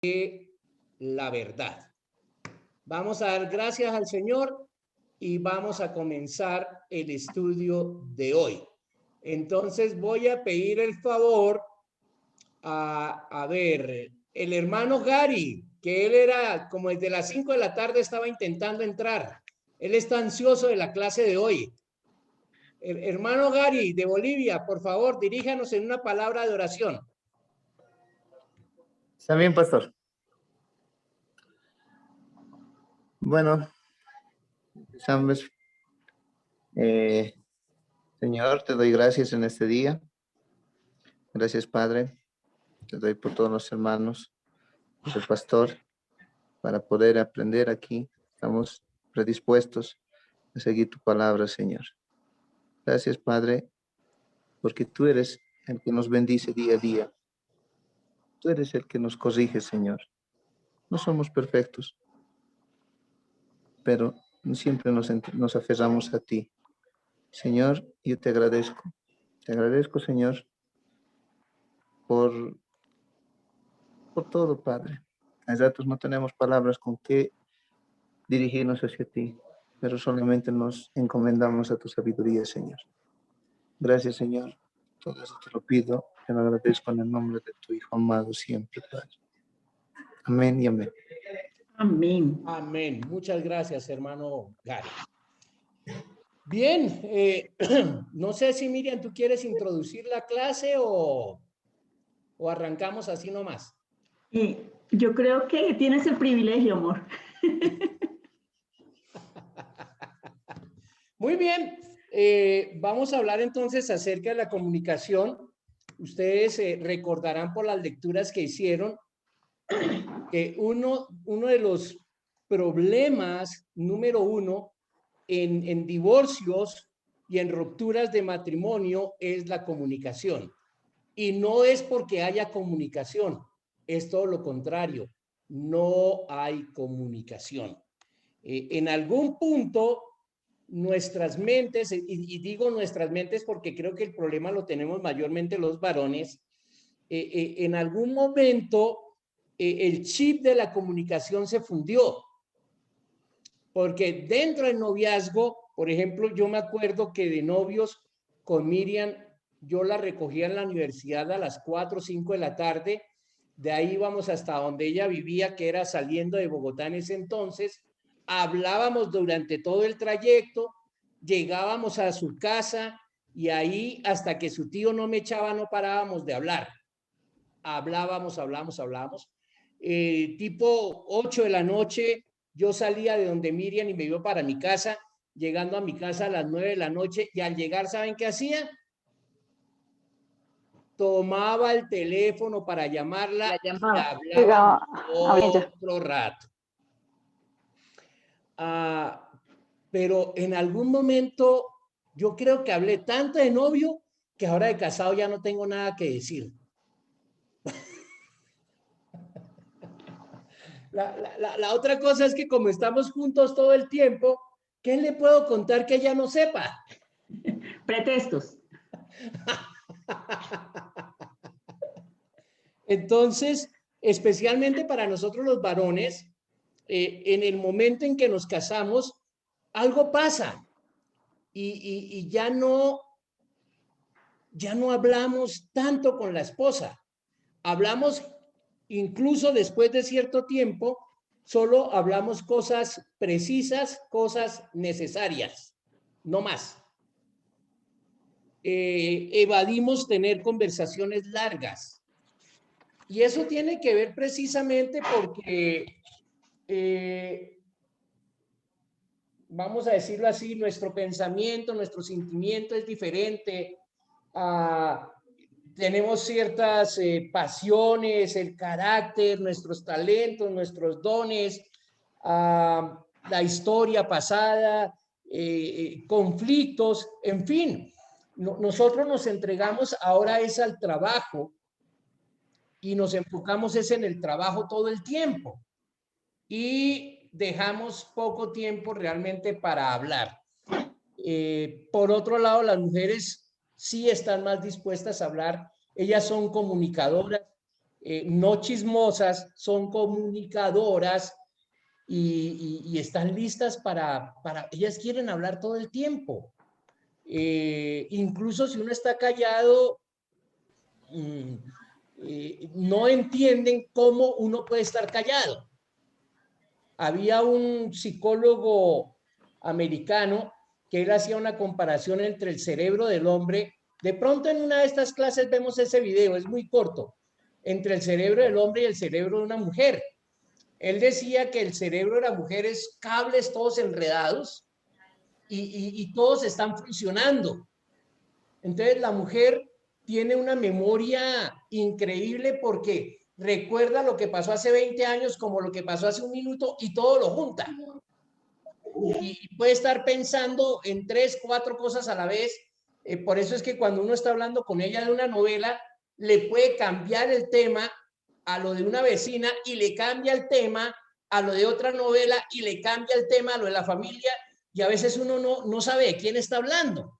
la verdad. Vamos a dar gracias al Señor y vamos a comenzar el estudio de hoy. Entonces voy a pedir el favor a ver, el hermano Gary, que él era como desde las 5 de la tarde estaba intentando entrar. Él está ansioso de la clase de hoy. Hermano Gary de Bolivia, por favor, diríjanos en una palabra de oración. Está bien, pastor. Bueno, empezamos. Señor, te doy gracias en este día. Gracias, Padre. Te doy por todos los hermanos, por el pastor, para poder aprender aquí. Estamos predispuestos a seguir tu palabra, Señor. Gracias, Padre, porque tú eres el que nos bendice día a día. Tú eres el que nos corrige, Señor. No somos perfectos, pero siempre nos aferramos a ti. Señor, yo te agradezco. Te agradezco, Señor, por todo, Padre. A ratos no tenemos palabras con que dirigirnos hacia ti, pero solamente nos encomendamos a tu sabiduría, Señor. Gracias, Señor. Todo eso te lo pido, te lo agradezco en el nombre de tu Hijo amado siempre, Padre. Amén y amén. Amén. Amén. Muchas gracias, hermano Gary. Bien, no sé si Miriam, ¿tú quieres introducir la clase o arrancamos así nomás? Yo creo que tienes el privilegio, amor. Muy bien, vamos a hablar entonces acerca de la comunicación. Ustedes recordarán por las lecturas que hicieron que uno de los problemas número uno en divorcios y en rupturas de matrimonio es la comunicación. Y no es porque haya comunicación, es todo lo contrario, no hay comunicación. En algún punto, nuestras mentes, y digo nuestras mentes porque creo que el problema lo tenemos mayormente los varones, en algún momento el chip de la comunicación se fundió. Porque dentro del noviazgo, por ejemplo, yo me acuerdo que de novios con Miriam, yo la recogía en la universidad a las 4 o 5 de la tarde, de ahí íbamos hasta donde ella vivía, que era saliendo de Bogotá en ese entonces, hablábamos durante todo el trayecto, llegábamos a su casa y ahí hasta que su tío no me echaba no parábamos de hablar. Hablábamos. Tipo 8 de la noche, yo salía de donde Miriam y me iba para mi casa, llegando a mi casa a las 9 de la noche y al llegar, ¿saben qué hacía? Tomaba el teléfono para llamarla y hablábamos otro rato. Pero en algún momento yo creo que hablé tanto de novio que ahora de casado ya no tengo nada que decir. La otra cosa es que como estamos juntos todo el tiempo, ¿qué le puedo contar que ella no sepa? Pretextos. Entonces, especialmente para nosotros los varones, en el momento en que nos casamos, algo pasa y ya no hablamos tanto con la esposa. Hablamos incluso después de cierto tiempo, solo hablamos cosas precisas, cosas necesarias, no más. Evadimos tener conversaciones largas. Y eso tiene que ver precisamente porque, vamos a decirlo así, nuestro pensamiento, nuestro sentimiento es diferente. Tenemos ciertas pasiones, el carácter, nuestros talentos, nuestros dones, la historia pasada, conflictos, en fin. Nosotros nos entregamos ahora es al trabajo y nos enfocamos es en el trabajo todo el tiempo y dejamos poco tiempo realmente para hablar. Por otro lado, las mujeres sí están más dispuestas a hablar, ellas son comunicadoras, no chismosas, son comunicadoras y están listas ellas quieren hablar todo el tiempo. Incluso si uno está callado, no entienden cómo uno puede estar callado. Había un psicólogo americano que él hacía una comparación entre el cerebro del hombre. De pronto en una de estas clases vemos ese video, es muy corto, entre el cerebro del hombre y el cerebro de una mujer. Él decía que el cerebro de la mujer es cables todos enredados y todos están funcionando. Entonces la mujer tiene una memoria increíble porque recuerda lo que pasó hace 20 años como lo que pasó hace un minuto y todo lo junta. Y puede estar pensando en 3, 4 cosas a la vez. Por eso es que cuando uno está hablando con ella de una novela, le puede cambiar el tema a lo de una vecina y le cambia el tema a lo de otra novela y le cambia el tema a lo de la familia y a veces uno no sabe de quién está hablando.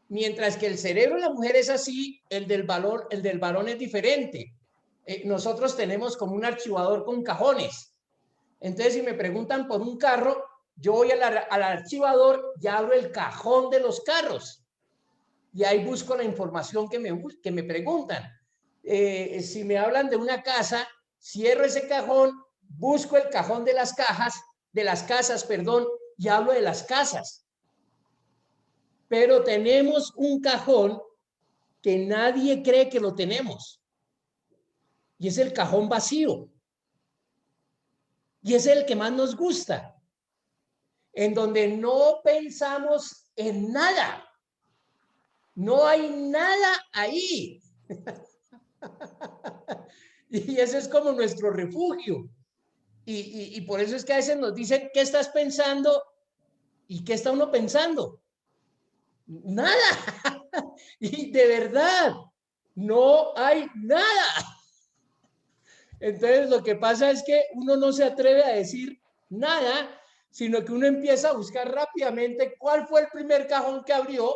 Mientras que el cerebro de la mujer es así, el del varón es diferente. Nosotros tenemos como un archivador con cajones. Entonces, si me preguntan por un carro, yo voy al archivador y abro el cajón de los carros. Y ahí busco la información que me preguntan. Si me hablan de una casa, cierro ese cajón, busco el cajón de las casas, y hablo de las casas. Pero tenemos un cajón que nadie cree que lo tenemos. Y es el cajón vacío. Y es el que más nos gusta. En donde no pensamos en nada. No hay nada ahí. Y ese es como nuestro refugio. Y por eso es que a veces nos dicen, ¿qué estás pensando? ¿Y qué está uno pensando? Nada. Y de verdad, no hay nada. Entonces lo que pasa es que uno no se atreve a decir nada, sino que uno empieza a buscar rápidamente cuál fue el primer cajón que abrió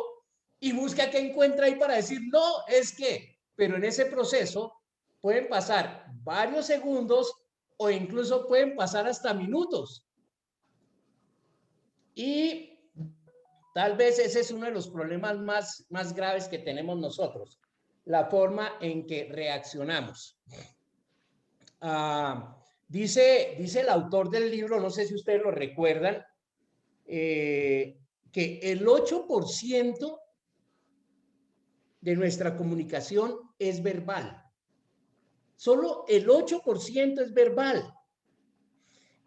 y busca qué encuentra ahí para decir, no, es que, pero en ese proceso pueden pasar varios segundos o incluso pueden pasar hasta minutos. Y tal vez ese es uno de los problemas más graves que tenemos nosotros, la forma en que reaccionamos. Dice el autor del libro, no sé si ustedes lo recuerdan, que el 8% de nuestra comunicación es verbal. Solo el 8% es verbal.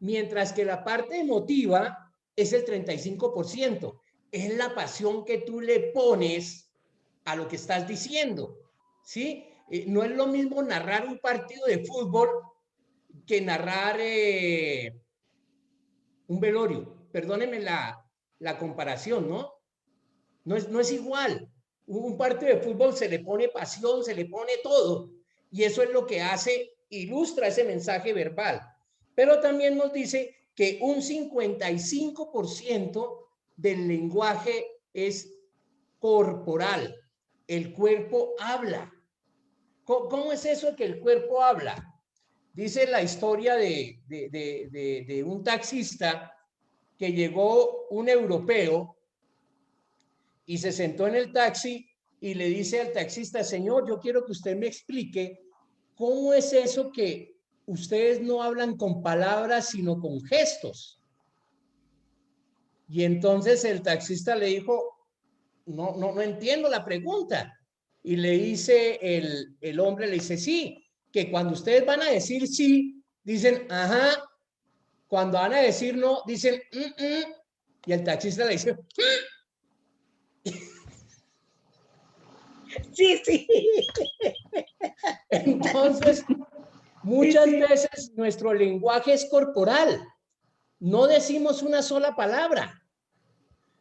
Mientras que la parte emotiva es el 35%. Es la pasión que tú le pones a lo que estás diciendo, ¿sí? No es lo mismo narrar un partido de fútbol que narrar un velorio. Perdónenme la comparación, ¿no? No es igual. Un partido de fútbol se le pone pasión, se le pone todo. Y eso es lo que ilustra ese mensaje verbal. Pero también nos dice que un 55% del lenguaje es corporal. El cuerpo habla. ¿Cómo es eso que el cuerpo habla? Dice la historia de un taxista que llegó un europeo y se sentó en el taxi y le dice al taxista, señor, yo quiero que usted me explique cómo es eso que ustedes no hablan con palabras, sino con gestos. Y entonces el taxista le dijo, no entiendo la pregunta. Y le dice el hombre, le dice, sí, que cuando ustedes van a decir sí, dicen, ajá. Cuando van a decir no, dicen, y el taxista le dice, sí, sí. Entonces, muchas veces nuestro lenguaje es corporal. No decimos una sola palabra,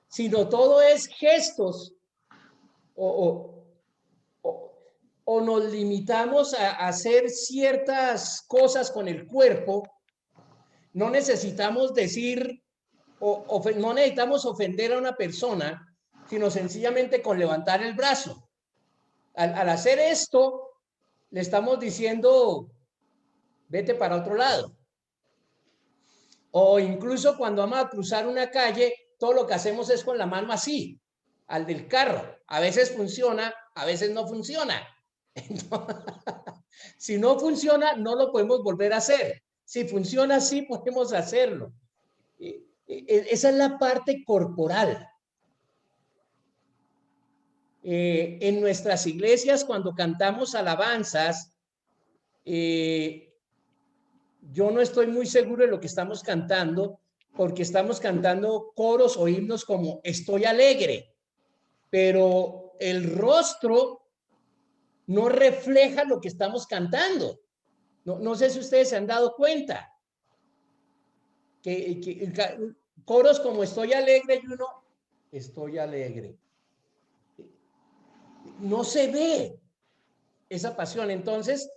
sino todo es gestos o nos limitamos a hacer ciertas cosas con el cuerpo. No necesitamos decir no necesitamos ofender a una persona, sino sencillamente con levantar el brazo. Al hacer esto, le estamos diciendo, vete para otro lado. O incluso cuando vamos a cruzar una calle, todo lo que hacemos es con la mano así, al del carro. A veces funciona, a veces no funciona. Entonces, si no funciona, no lo podemos volver a hacer. Si funciona así, podemos hacerlo. Esa es la parte corporal. En nuestras iglesias, cuando cantamos alabanzas, yo no estoy muy seguro de lo que estamos cantando, porque estamos cantando coros o himnos como estoy alegre, pero el rostro no refleja lo que estamos cantando. No sé si ustedes se han dado cuenta. Que coros como estoy alegre y uno, estoy alegre. No se ve esa pasión. Entonces,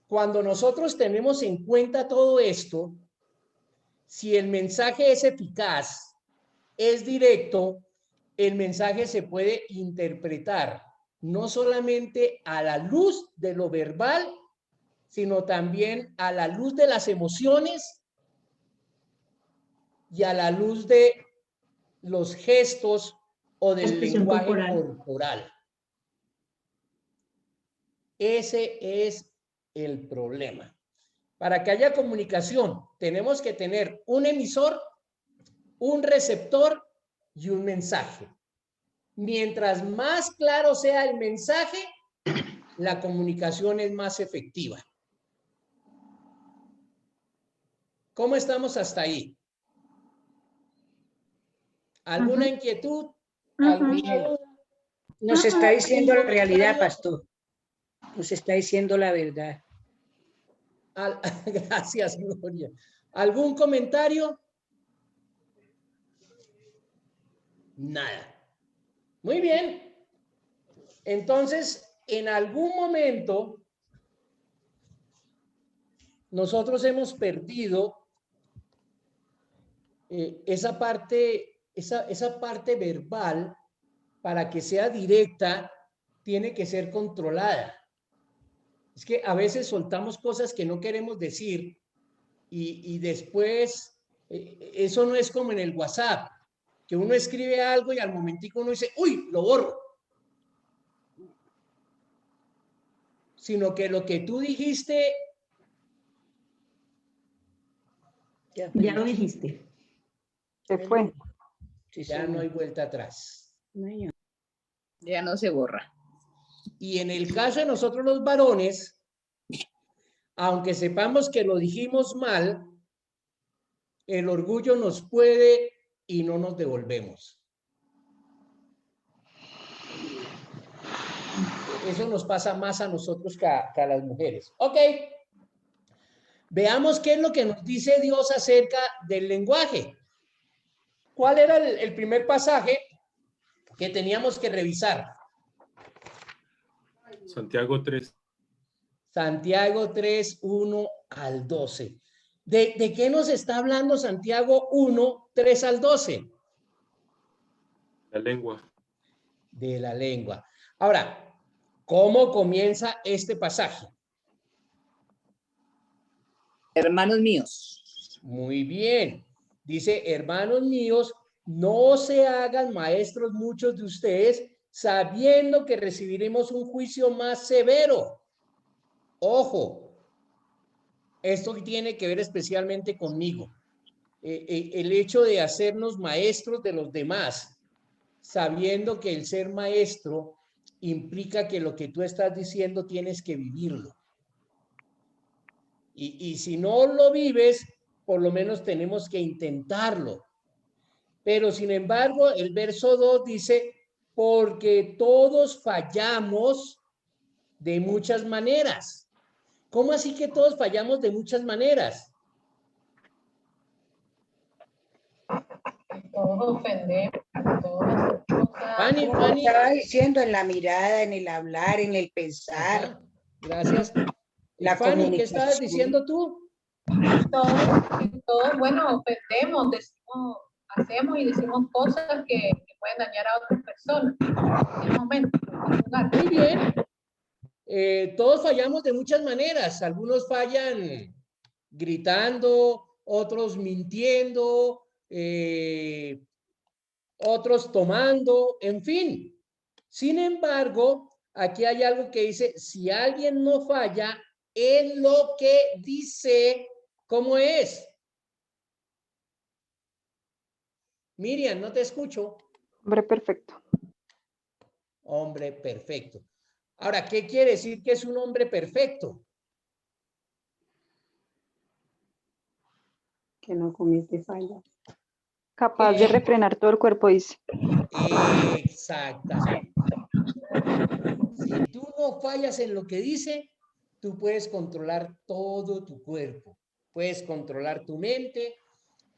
cuando nosotros tenemos en cuenta todo esto, si el mensaje es eficaz, es directo, el mensaje se puede interpretar no solamente a la luz de lo verbal, sino también a la luz de las emociones y a la luz de los gestos o del lenguaje corporal. Ese es el problema. Para que haya comunicación, tenemos que tener un emisor, un receptor y un mensaje. Mientras más claro sea el mensaje, la comunicación es más efectiva. ¿Cómo estamos hasta ahí? ¿Alguna inquietud? Nos está diciendo la realidad, pastor. Nos está diciendo la verdad. Gracias, Gloria. ¿Algún comentario? Nada. Muy bien. Entonces, en algún momento, nosotros hemos perdido esa parte verbal. Para que sea directa, tiene que ser controlada. Es que a veces soltamos cosas que no queremos decir y después, eso no es como en el WhatsApp, que uno escribe algo y al momentico uno dice, uy, lo borro. Sino que lo que tú dijiste, ya lo dijiste. Se fue. Ya no hay vuelta atrás. Ya no se borra. Y en el caso de nosotros los varones, aunque sepamos que lo dijimos mal, el orgullo nos puede y no nos devolvemos. Eso nos pasa más a nosotros que a las mujeres. Ok. Veamos qué es lo que nos dice Dios acerca del lenguaje. ¿Cuál era el primer pasaje que teníamos que revisar? Santiago 3. Santiago 3, 1 al 12. ¿De qué nos está hablando Santiago 1, 3 al 12? La lengua. De la lengua. Ahora, ¿cómo comienza este pasaje? Hermanos míos. Muy bien. Dice, hermanos míos, no se hagan maestros muchos de ustedes, sabiendo que recibiremos un juicio más severo. Ojo, esto tiene que ver especialmente conmigo. El hecho de hacernos maestros de los demás, sabiendo que el ser maestro implica que lo que tú estás diciendo tienes que vivirlo. Y si no lo vives, por lo menos tenemos que intentarlo. Pero sin embargo, el verso 2 dice, porque todos fallamos de muchas maneras. ¿Cómo así que todos fallamos de muchas maneras? Todos ofendemos, todas Fanny, Estaba diciendo en la mirada, en el hablar, en el pensar. Ajá, gracias. La Fanny, ¿qué estabas diciendo tú? todos, bueno, ofendemos, decimos, hacemos y decimos cosas que pueden dañar a otras personas en un momento, en un lugar. Muy bien. Todos fallamos de muchas maneras. Algunos fallan gritando, otros mintiendo, otros tomando, en fin. Sin embargo, aquí hay algo que dice, si alguien no falla en lo que dice, ¿cómo es? Miriam, no te escucho. Hombre perfecto. Hombre perfecto. Ahora, ¿qué quiere decir que es un hombre perfecto? Que no comete fallas. Capaz de refrenar todo el cuerpo, dice. Exactamente. Si tú no fallas en lo que dice, tú puedes controlar todo tu cuerpo. Puedes controlar tu mente,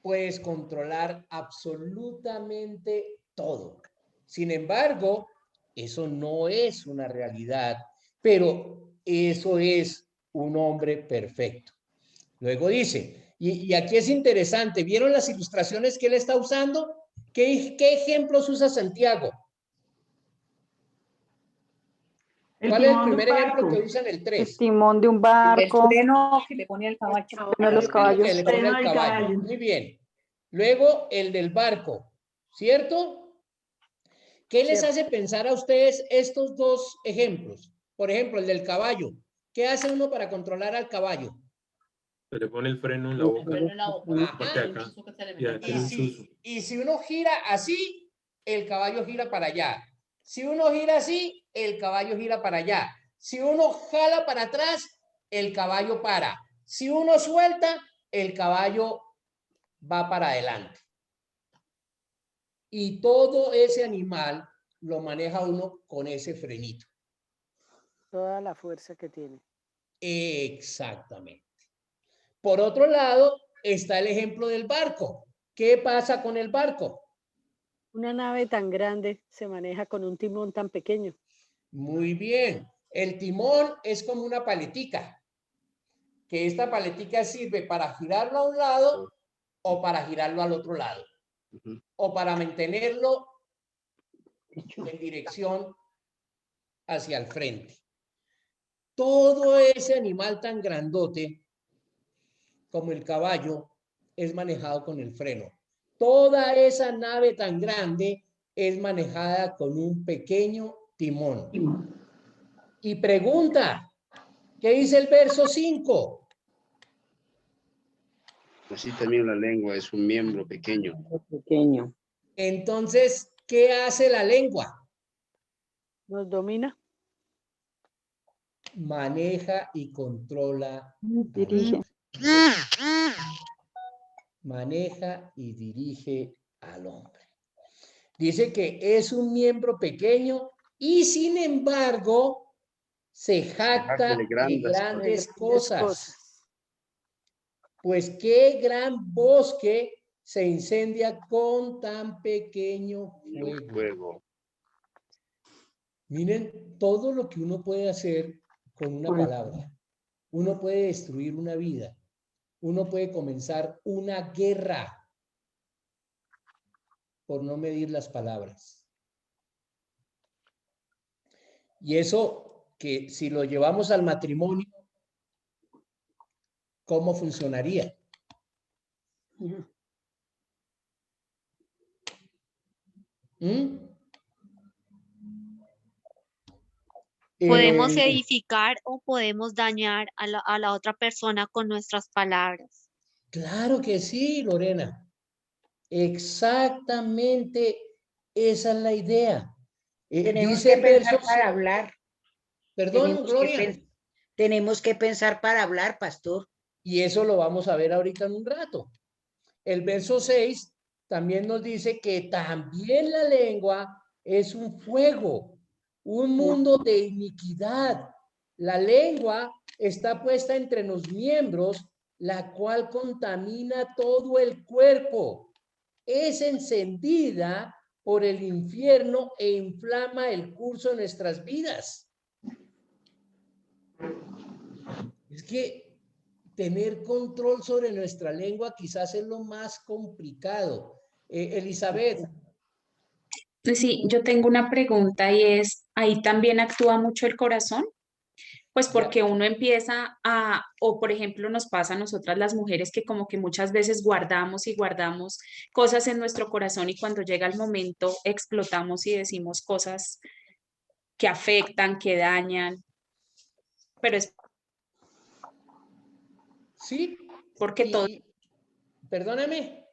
puedes controlar absolutamente todo. Sin embargo, eso no es una realidad, pero eso es un hombre perfecto. Luego dice, y aquí es interesante, ¿vieron las ilustraciones que él está usando? ¿Qué ejemplos usa Santiago? ¿Cuál es el primer ejemplo que usa en el 3? El timón de un El barco, freno que le pone el caballo. uno de los caballos. Que le pone al caballo. Muy bien. Luego el del barco, ¿cierto? ¿Qué les hace pensar a ustedes estos dos ejemplos? Por ejemplo, el del caballo. ¿Qué hace uno para controlar al caballo? Se le pone el freno en la boca. Ajá. Y Y si uno gira así, el caballo gira para allá. Si uno gira así, el caballo gira para allá. Si uno jala para atrás, el caballo para. Si uno suelta, el caballo va para adelante. Y todo ese animal lo maneja uno con ese frenito. Toda la fuerza que tiene. Exactamente. Por otro lado, está el ejemplo del barco. ¿Qué pasa con el barco? Una nave tan grande se maneja con un timón tan pequeño. Muy bien. El timón es como una paletica, que esta paletica sirve para girarlo a un lado o para girarlo al otro lado, o para mantenerlo en dirección hacia el frente. Todo ese animal tan grandote como el caballo es manejado con el freno. Toda esa nave tan grande es manejada con un pequeño timón. Y pregunta, ¿qué dice el verso 5? Así también la lengua es un miembro pequeño. Pequeño. Entonces, ¿qué hace la lengua? ¿Nos domina? Maneja y controla. Dirige. Maneja y dirige al hombre. Dice que es un miembro pequeño y sin embargo se jacta de grandes cosas. Pues qué gran bosque se incendia con tan pequeño fuego. Miren todo lo que uno puede hacer con una palabra. Uno puede destruir una vida. Uno puede comenzar una guerra por no medir las palabras. Y eso que si lo llevamos al matrimonio, ¿cómo funcionaría? Podemos edificar o podemos dañar a la otra persona con nuestras palabras. Claro que sí, Lorena. Exactamente esa es la idea. Tenemos Dice que pensar versos, para hablar. perdón, Gloria. Tenemos que pensar para hablar, pastor. Y eso lo vamos a ver ahorita en un rato. El verso 6 también nos dice que también la lengua es un fuego, un mundo de iniquidad. La lengua está puesta entre los miembros, la cual contamina todo el cuerpo. Es encendida por el infierno e inflama el curso de nuestras vidas. Es que tener control sobre nuestra lengua quizás es lo más complicado. Elizabeth. Pues sí, yo tengo una pregunta y es, ¿ahí también actúa mucho el corazón? Pues porque uno empieza o por ejemplo nos pasa a nosotras las mujeres que como que muchas veces guardamos y guardamos cosas en nuestro corazón y cuando llega el momento explotamos y decimos cosas que afectan, que dañan, pero es Sí, porque todo, perdóname.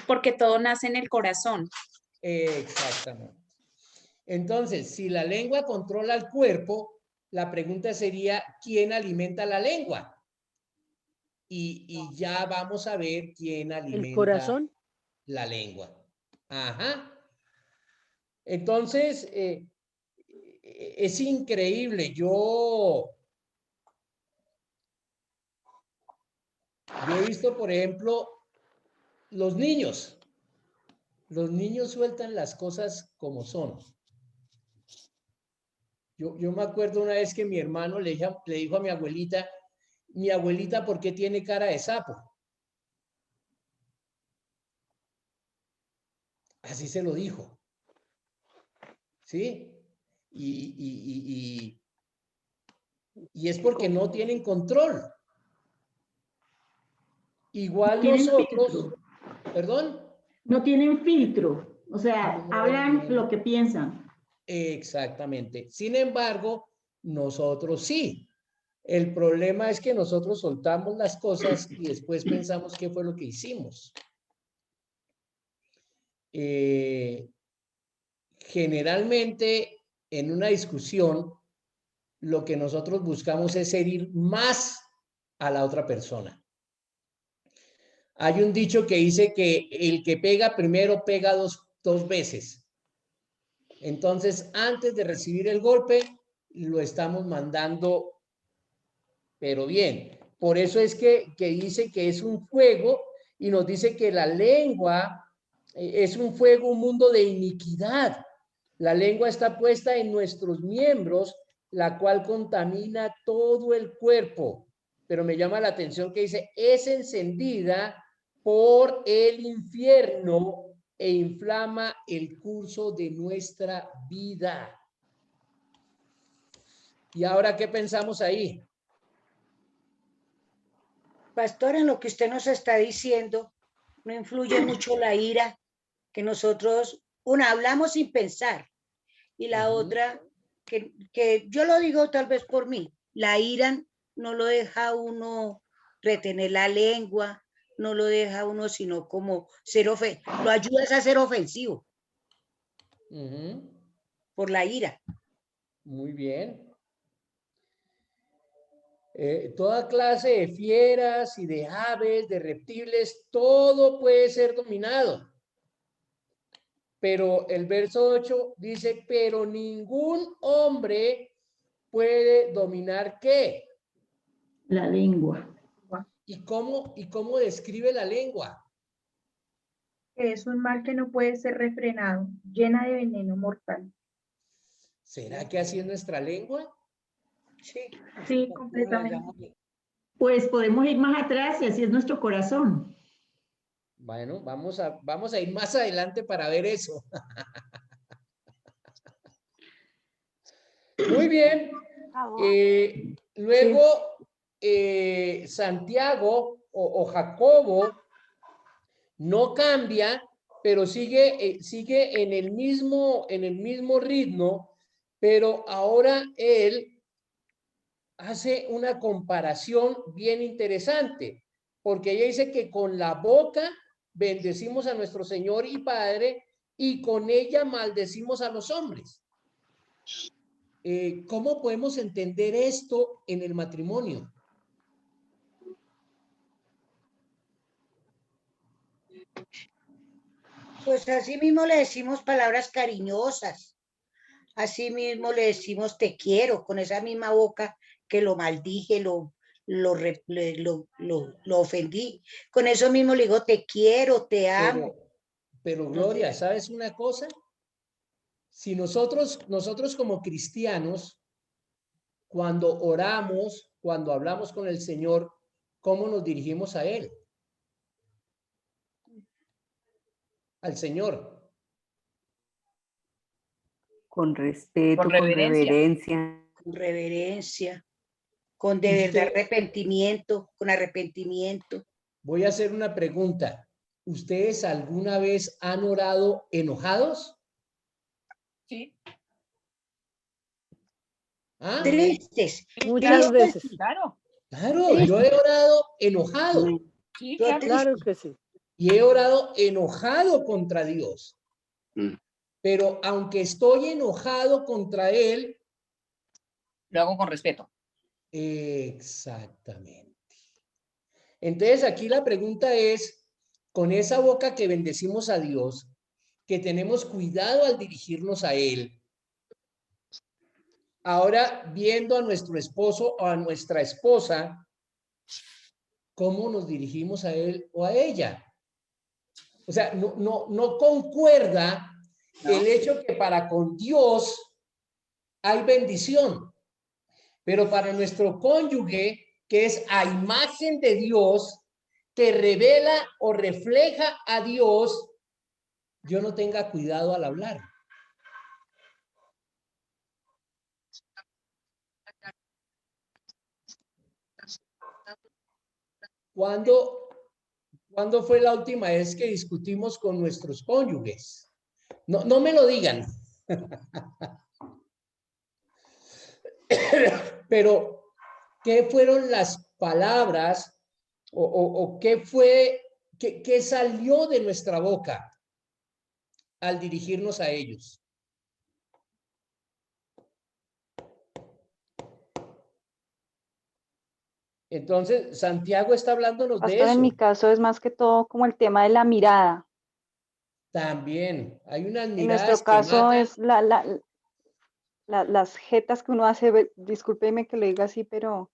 porque todo nace en el corazón. Exactamente. Entonces, si la lengua controla el cuerpo, la pregunta sería, ¿quién alimenta la lengua? Y ya vamos a ver quién alimenta El corazón. la lengua. Ajá. Entonces, es increíble. Yo he visto, por ejemplo, los niños. Los niños sueltan las cosas como son. Yo me acuerdo una vez que mi hermano le dijo a mi abuelita, ¿por qué tiene cara de sapo? Así se lo dijo. ¿Sí? Y es porque no tienen control. Igual Tienen nosotros, filtro. ¿perdón? No tienen filtro, o sea, No, hablan no. lo que piensan. Exactamente. Sin embargo, nosotros sí. El problema es que nosotros soltamos las cosas y después pensamos qué fue lo que hicimos. Generalmente, en una discusión, lo que nosotros buscamos es herir más a la otra persona. Hay un dicho que dice que el que pega primero pega dos veces. Entonces, antes de recibir el golpe, lo estamos mandando, pero bien. Por eso es que dice que es un fuego y nos dice que la lengua es un fuego, un mundo de iniquidad. La lengua está puesta en nuestros miembros, la cual contamina todo el cuerpo. Pero me llama la atención que dice, es encendida por el infierno e inflama el curso de nuestra vida. ¿Y ahora qué pensamos ahí? Pastor, en lo que usted nos está diciendo, no influye mucho la ira, que nosotros, una, hablamos sin pensar, y la otra, que yo lo digo tal vez por mí, la ira no lo deja a uno retener la lengua, no lo deja a uno sino como ser lo ayuda a ser ofensivo. Por la ira. Muy bien. Toda clase de fieras y de aves, de reptiles, todo puede ser dominado. Pero el verso 8 dice, pero ningún hombre puede dominar ¿qué? La lengua. ¿Y cómo describe la lengua? Es un mal que no puede ser refrenado, llena de veneno mortal. ¿Será que así es nuestra lengua? Sí, completamente. Pues podemos ir más atrás y así es nuestro corazón. Bueno, vamos a ir más adelante para ver eso. Muy bien. Luego, Santiago o Jacobo no cambia, pero sigue en el mismo ritmo, pero ahora él hace una comparación bien interesante, porque ella dice que con la boca bendecimos a nuestro Señor y Padre y con ella maldecimos a los hombres. ¿Cómo podemos entender esto en el matrimonio? Pues así mismo le decimos palabras cariñosas, así mismo le decimos te quiero, con esa misma boca que lo maldije, lo ofendí. Con eso mismo le digo te quiero, te amo. Pero Gloria, ¿sabes una cosa? Si nosotros como cristianos, cuando oramos, cuando hablamos con el Señor, ¿cómo nos dirigimos a Él? Al Señor. Con respeto, con reverencia. Con reverencia. con de verdad Usted- arrepentimiento, con arrepentimiento. Voy a hacer una pregunta. ¿Ustedes alguna vez han orado enojados? Sí, ¿Ah? Tristes, Muchas tristes, veces. claro. Claro, yo he orado enojado Sí, yo claro. Claro que sí. y he orado enojado contra Dios. Mm. Pero aunque estoy enojado contra Él, Lo hago con respeto. exactamente. Entonces aquí la pregunta es, con esa boca que bendecimos a Dios, que tenemos cuidado al dirigirnos a Él, ahora viendo a nuestro esposo o a nuestra esposa, ¿cómo nos dirigimos a él o a ella? O sea, no concuerda el hecho que para con Dios hay bendición, pero para nuestro cónyuge, que es a imagen de Dios, que revela o refleja a Dios, yo no tenga cuidado al hablar. ¿Cuándo fue la última vez que discutimos con nuestros cónyuges? No me lo digan. Pero, ¿qué fueron las palabras o qué fue, qué salió de nuestra boca al dirigirnos a ellos? Entonces, Santiago está hablándonos de Pastor, en eso. mi caso es más que todo como el tema de la mirada. También hay unas En miradas nuestro que caso matan. es las jetas que uno hace, discúlpeme que lo diga así, pero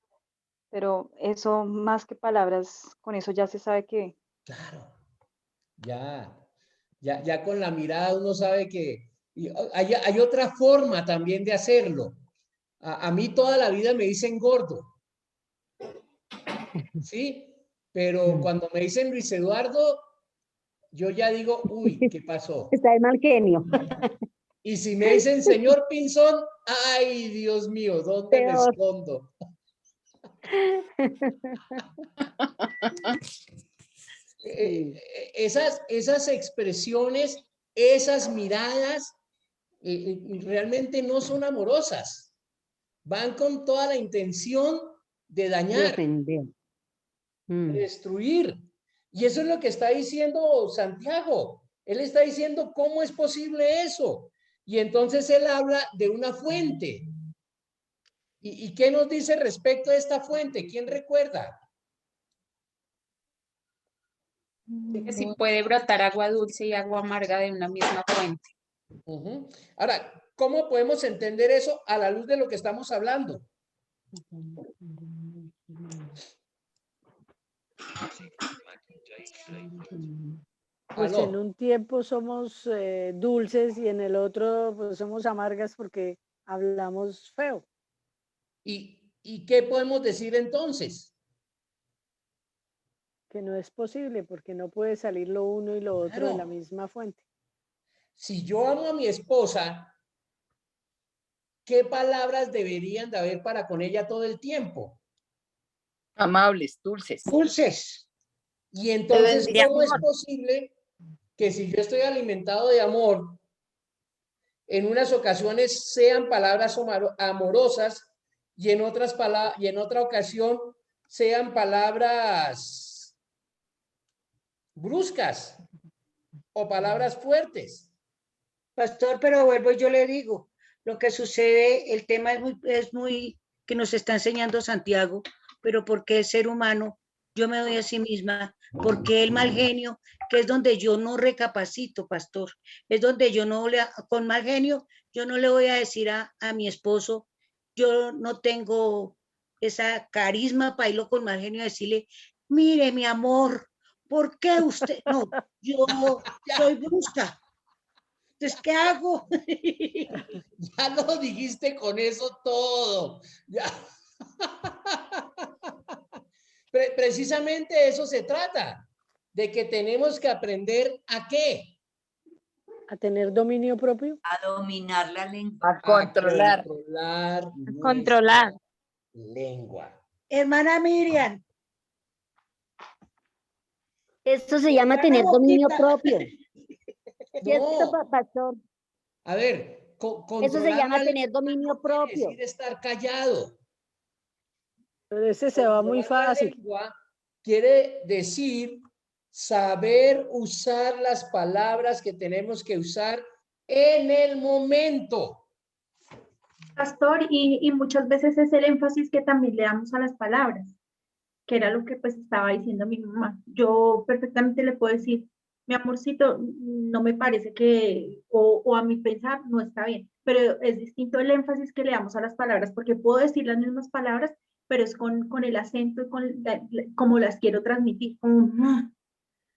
eso más que palabras, con eso ya se sabe que Claro, ya con la mirada uno sabe que y hay otra forma también de hacerlo. A mí toda la vida me dicen gordo, ¿sí? Pero cuando me dicen Luis Eduardo, yo ya digo, uy, ¿qué pasó? Está de mal genio. Y si me dicen señor Pinzón, ay, Dios mío, ¿dónde me Peor. escondo? Esas expresiones, esas miradas, realmente no son amorosas. Van con toda la intención de dañar, De ofender. de destruir. Y eso es lo que está diciendo Santiago. Él está diciendo cómo es posible eso. Y entonces él habla de una fuente. ¿Y qué nos dice respecto a esta fuente? ¿Quién recuerda? Que si puede brotar agua dulce y agua amarga de una misma fuente. Ahora, ¿cómo podemos entender eso a la luz de lo que estamos hablando? Pues ¿Aló? en un tiempo somos dulces y en el otro pues somos amargas porque hablamos feo. ¿Y qué podemos decir entonces? Que no es posible porque no puede salir lo uno y lo otro de la Claro. misma fuente. Si yo amo a mi esposa, ¿qué palabras deberían de haber para con ella todo el tiempo? Amables, dulces. Dulces. Y entonces, De ¿cómo es amor. posible que si yo estoy alimentado de amor, en unas ocasiones sean palabras amorosas y en otra ocasión sean palabras bruscas o palabras fuertes? Pastor, pero vuelvo y yo le digo, lo que sucede, el tema es muy que nos está enseñando Santiago, pero porque es ser humano, yo me doy a sí misma, porque el mal genio, que es donde yo no recapacito, pastor, es donde yo no le, con mal genio, yo no le voy a decir a mi esposo, yo no tengo esa carisma para irlo con mal genio a decirle, mire mi amor, ¿por qué usted? No, yo soy brusca. Entonces, ¿qué hago? Ya lo dijiste con eso todo. Ya. Precisamente de eso se trata, de que tenemos que aprender a qué. A tener dominio propio. A dominar la lengua. A controlar. Controlar. Controlar. Lengua. Hermana Miriam. Esto se llama tener dominio propio. ¿Cierto, No. pastor? A ver, Eso se llama controlar tener dominio propio. decir estar callado. Pero ese se va muy Controlar la fácil. lengua quiere decir saber usar las palabras que tenemos que usar en el momento. Pastor, y muchas veces es el énfasis que también le damos a las palabras, que era lo que pues estaba diciendo mi mamá. Yo perfectamente le puedo decir, mi amorcito, no me parece que, o a mi pensar, no está bien, pero es distinto el énfasis que le damos a las palabras, porque puedo decir las mismas palabras, pero es con el acento y como las quiero transmitir. Con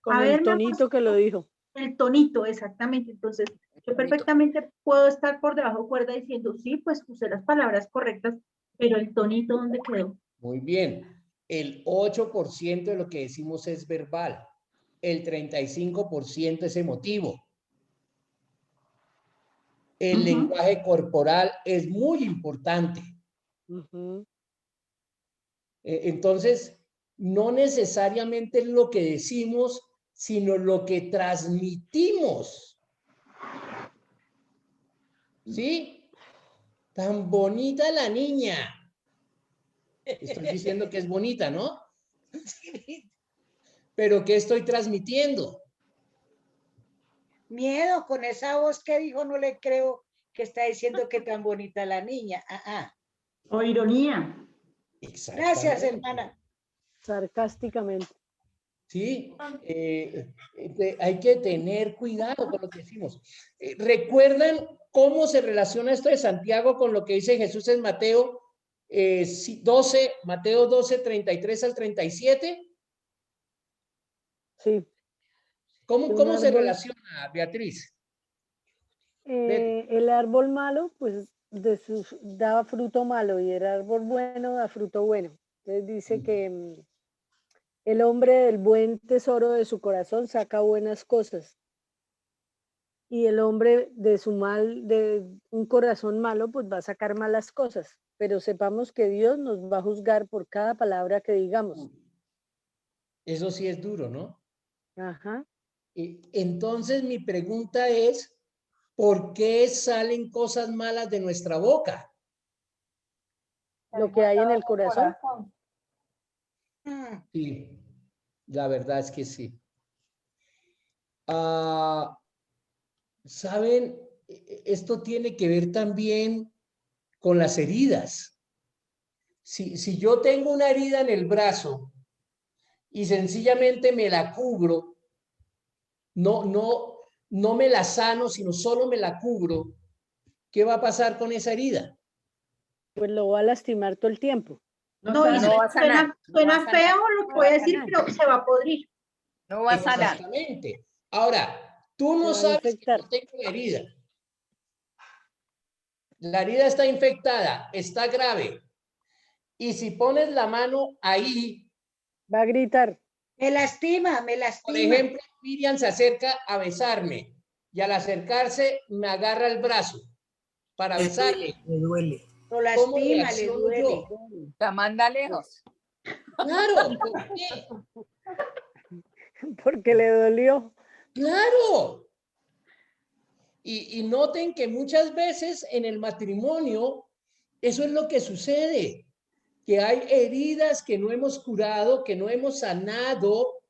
A el ver, mi tonito que lo dijo. el tonito, exactamente. Entonces, yo perfectamente puedo estar por debajo cuerda diciendo, sí, pues usé las palabras correctas, pero el tonito, ¿dónde quedó? Muy bien. El 8% de lo que decimos es verbal. El 35% es emotivo. El lenguaje corporal es muy importante. Entonces, no necesariamente lo que decimos, sino lo que transmitimos. ¿Sí? Tan bonita la niña. Estoy diciendo que es bonita, ¿no? Pero ¿qué estoy transmitiendo? Miedo, con esa voz que dijo, no le creo que está diciendo que tan bonita la niña. O ironía. Gracias, hermana. Sarcásticamente. Sí, hay que tener cuidado con lo que decimos. ¿Recuerdan cómo se relaciona esto de Santiago con lo que dice Jesús en Mateo 12, Mateo 12, 33 al 37? Sí. ¿Cómo se relaciona, Beatriz? El árbol malo, pues daba fruto malo, y el árbol bueno da fruto bueno. Entonces dice que el hombre del buen tesoro de su corazón saca buenas cosas, y el hombre de un corazón malo, pues va a sacar malas cosas. Pero sepamos que Dios nos va a juzgar por cada palabra que digamos. Eso sí es duro, ¿no? Ajá. Entonces mi pregunta es, ¿por qué salen cosas malas de nuestra boca? Lo que hay en el corazón. Sí, la verdad es que sí. ¿Saben? Esto tiene que ver también con las heridas. Si yo tengo una herida en el brazo y sencillamente me la cubro, no me la sano, sino solo me la cubro, ¿qué va a pasar con esa herida? Pues lo va a lastimar todo el tiempo. No, y suena feo lo que voy a decir, pero se va a podrir. No va a sanar. Exactamente. Ahora, tú no Se va a sabes que yo tengo la herida. La herida está infectada, está grave. Y si pones la mano ahí, va a gritar. Me lastima, me lastima. Por ejemplo, Miriam se acerca a besarme y al acercarse me agarra el brazo para besarme. Le duele. Lo lastima, le duele. La manda lejos. Claro, ¿por qué? Porque le dolió. Claro. Y noten que muchas veces en el matrimonio eso es lo que sucede, que hay heridas que no hemos curado, que no hemos sanado,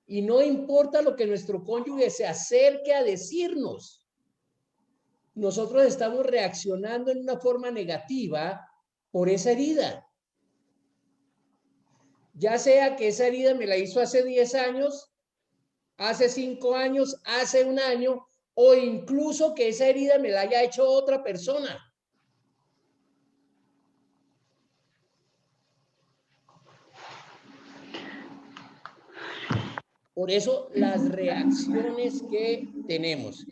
y no importa lo que nuestro cónyuge se acerque a decirnos. Nosotros estamos reaccionando en una forma negativa por esa herida. Ya sea que esa herida me la hizo hace 10 años, hace 5 años, hace 1 año, o incluso que esa herida me la haya hecho otra persona. Por eso las reacciones que tenemos.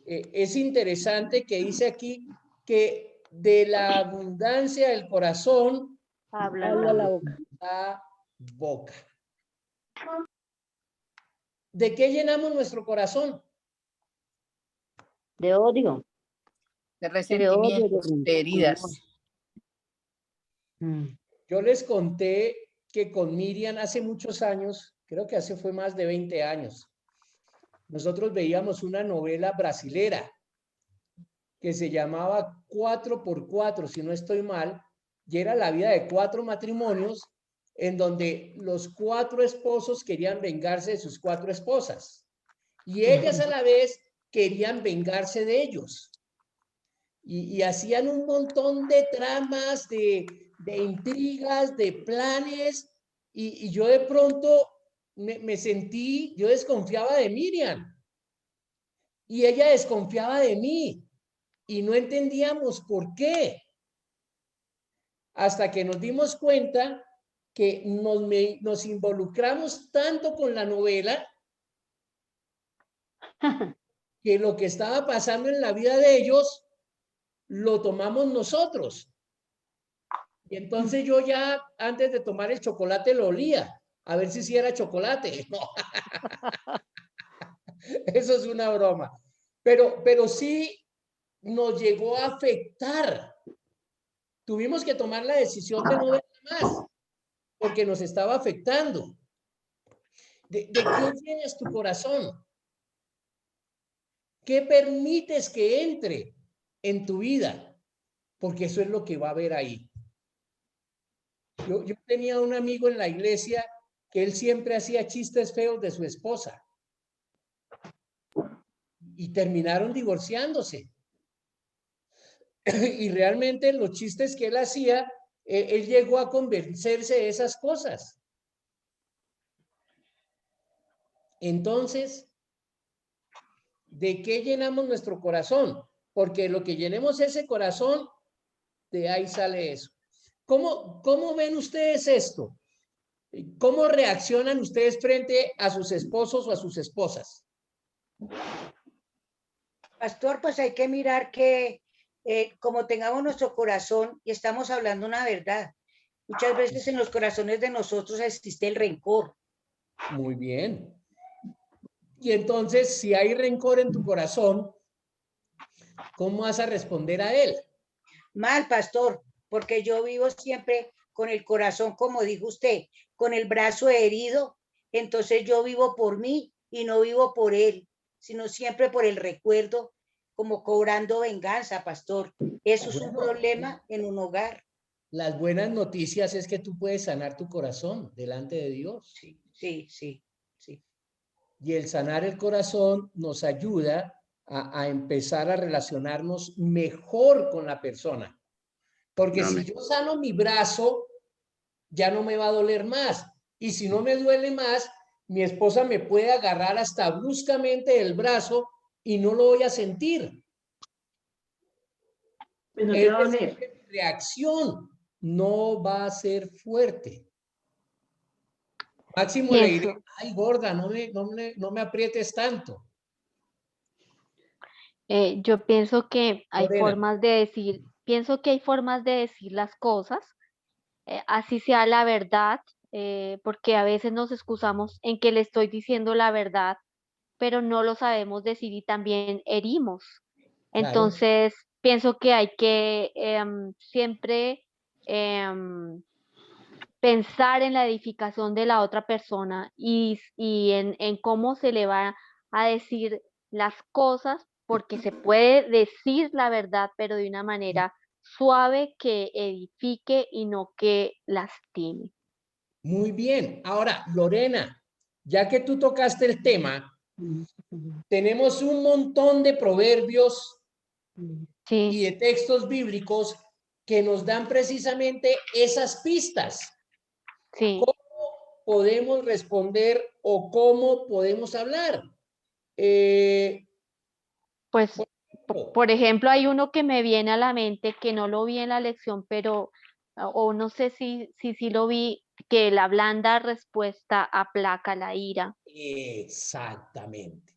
Es interesante que dice aquí que de la abundancia del corazón habla la boca. La boca. ¿De qué llenamos nuestro corazón? De odio. De resentimientos, de heridas. Yo les conté que con Miriam hace muchos años, creo que fue más de 20 años, nosotros veíamos una novela brasilera que se llamaba 4x4, si no estoy mal, y era la vida de 4 matrimonios en donde los 4 esposos querían vengarse de sus 4 esposas y ellas a la vez querían vengarse de ellos. Y hacían un montón de tramas, de intrigas, de planes, y yo de pronto me sentí, yo desconfiaba de Miriam, y ella desconfiaba de mí, y no entendíamos por qué, hasta que nos dimos cuenta que nos involucramos tanto con la novela, que lo que estaba pasando en la vida de ellos, lo tomamos nosotros. Y entonces yo ya, antes de tomar el chocolate, lo olía, a ver si sí era chocolate. No. Eso es una broma. Pero sí nos llegó a afectar. Tuvimos que tomar la decisión de no ver más, porque nos estaba afectando. ¿De qué llenas tu corazón? ¿Qué permites que entre en tu vida? Porque eso es lo que va a haber ahí. Yo tenía un amigo en la iglesia que él siempre hacía chistes feos de su esposa y terminaron divorciándose. Y realmente los chistes que él hacía, él llegó a convencerse de esas cosas. Entonces, ¿de qué llenamos nuestro corazón? Porque lo que llenemos ese corazón, de ahí sale eso. ¿Cómo ven ustedes esto? ¿Cómo reaccionan ustedes frente a sus esposos o a sus esposas? Pastor, pues hay que mirar que como tengamos nuestro corazón y estamos hablando una verdad, muchas veces en los corazones de nosotros existe el rencor. Muy bien. Y entonces, si hay rencor en tu corazón, ¿cómo vas a responder a él? Mal, pastor, porque yo vivo siempre con el corazón, como dijo usted, con el brazo herido, entonces yo vivo por mí y no vivo por él, sino siempre por el recuerdo, como cobrando venganza, pastor. Eso es un problema en un hogar. Las buenas noticias es que tú puedes sanar tu corazón delante de Dios. Sí. Y el sanar el corazón nos ayuda a empezar a relacionarnos mejor con la persona. Porque si yo sano mi brazo, ya no me va a doler más. Y si no me duele más, mi esposa me puede agarrar hasta bruscamente el brazo y no lo voy a sentir. Pues no te va a Es decir, doler. que mi reacción no va a ser fuerte. Máximo le diré, ay gorda, no me aprietes tanto. Yo pienso que hay Lorena. formas de decir, las cosas, así sea la verdad, porque a veces nos excusamos en que le estoy diciendo la verdad, pero no lo sabemos decir y también herimos. Claro. Entonces, pienso que hay que siempre pensar en la edificación de la otra persona y en cómo se le va a decir las cosas, porque se puede decir la verdad, pero de una manera suave que edifique y no que lastime. Muy bien. Ahora, Lorena, ya que tú tocaste el tema, tenemos un montón de proverbios y de textos bíblicos que nos dan precisamente esas pistas. ¿Cómo podemos responder o cómo podemos hablar? Pues, por ejemplo, hay uno que me viene a la mente que no lo vi en la lección, pero, o no sé si lo vi, que la blanda respuesta aplaca la ira. Exactamente.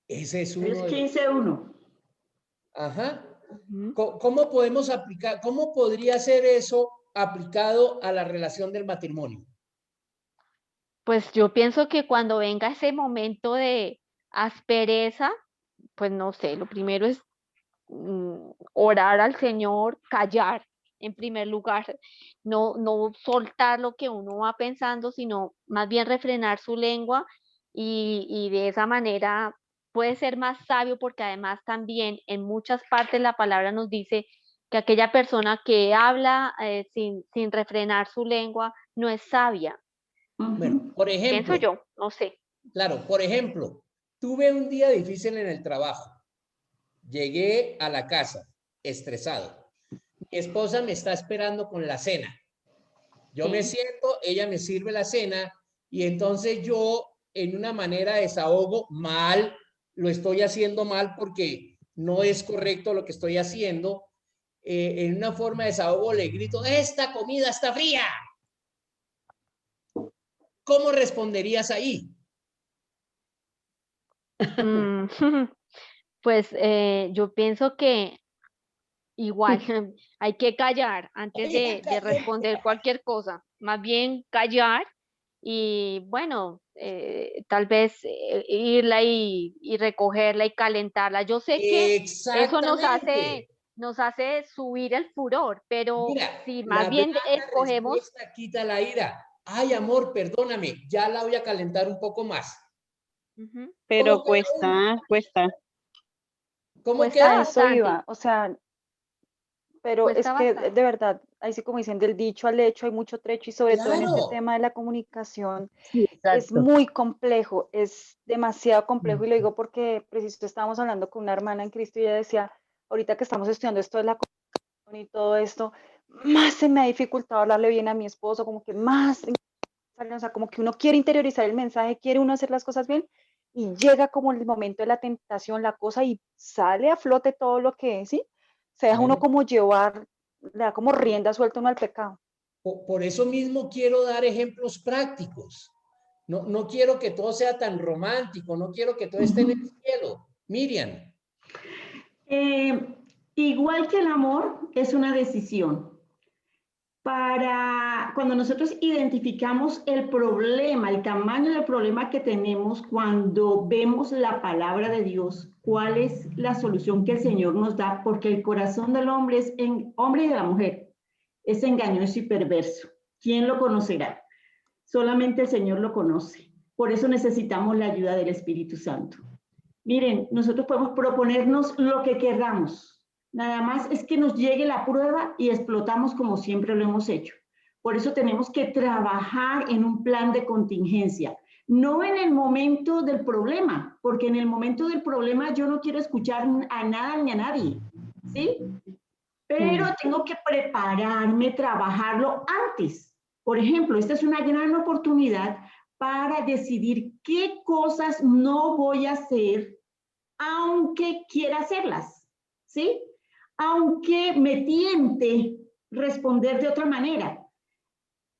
Ese es uno Es de los... 15:1. Ajá. ¿Cómo podemos aplicar, cómo podría ser eso aplicado a la relación del matrimonio? Pues yo pienso que cuando venga ese momento de aspereza, pues no sé, lo primero es orar al Señor, callar en primer lugar, no soltar lo que uno va pensando, sino más bien refrenar su lengua y de esa manera puede ser más sabio porque además también en muchas partes la palabra nos dice que aquella persona que habla sin refrenar su lengua no es sabia. Bueno, por Pienso ejemplo, yo, no sé. claro, por ejemplo, tuve un día difícil en el trabajo. Llegué a la casa estresado. Mi esposa me está esperando con la cena. Yo me siento, ella me sirve la cena y entonces yo en una manera de desahogo mal, lo estoy haciendo mal porque no es correcto lo que estoy haciendo. En una forma de desahogo le grito, esta comida está fría. ¿Cómo responderías ahí? Pues yo pienso que igual hay que callar antes de responder cualquier cosa, más bien callar y bueno, tal vez irla y recogerla y calentarla. Yo sé que eso Exactamente. nos hace subir el furor, pero Mira, si más la bien blanda escogemos, respuesta quita la ira. Ay, amor, perdóname, ya la voy a calentar un poco más. Pero cuesta. ¿Cómo cuesta queda? A eso bastante, iba, o sea, pero es cuesta que bastante. de verdad, ahí sí como dicen, del dicho al hecho hay mucho trecho y sobre todo en este Claro. tema de la comunicación Sí, es exacto. muy complejo, es demasiado complejo y lo digo porque preciso estábamos hablando con una hermana en Cristo y ella decía, ahorita que estamos estudiando esto de la comunicación y todo esto, más se me ha dificultado hablarle bien a mi esposo, como que más, o sea, como que uno quiere interiorizar el mensaje, quiere uno hacer las cosas bien y llega como el momento de la tentación, la cosa y sale a flote todo lo que es, ¿sí? Se deja uno Bueno, como llevar, le da como rienda suelta uno al pecado. por eso mismo quiero dar ejemplos prácticos. No quiero que todo sea tan romántico, no quiero que todo esté en el cielo. Miriam. Igual que el amor, es una decisión. Cuando nosotros identificamos el problema, el tamaño del problema que tenemos, cuando vemos la palabra de Dios, cuál es la solución que el Señor nos da, porque el corazón del hombre hombre y de la mujer es engañoso y perverso. ¿Quién lo conocerá? Solamente el Señor lo conoce. Por eso necesitamos la ayuda del Espíritu Santo. Miren, nosotros podemos proponernos lo que queramos. Nada más es que nos llegue la prueba y explotamos como siempre lo hemos hecho. Por eso tenemos que trabajar en un plan de contingencia, no en el momento del problema, porque en el momento del problema yo no quiero escuchar a nada ni a nadie, ¿sí? Pero tengo que prepararme, trabajarlo antes. Por ejemplo, esta es una gran oportunidad para decidir qué cosas no voy a hacer, aunque quiera hacerlas, ¿sí? Aunque me tiente responder de otra manera.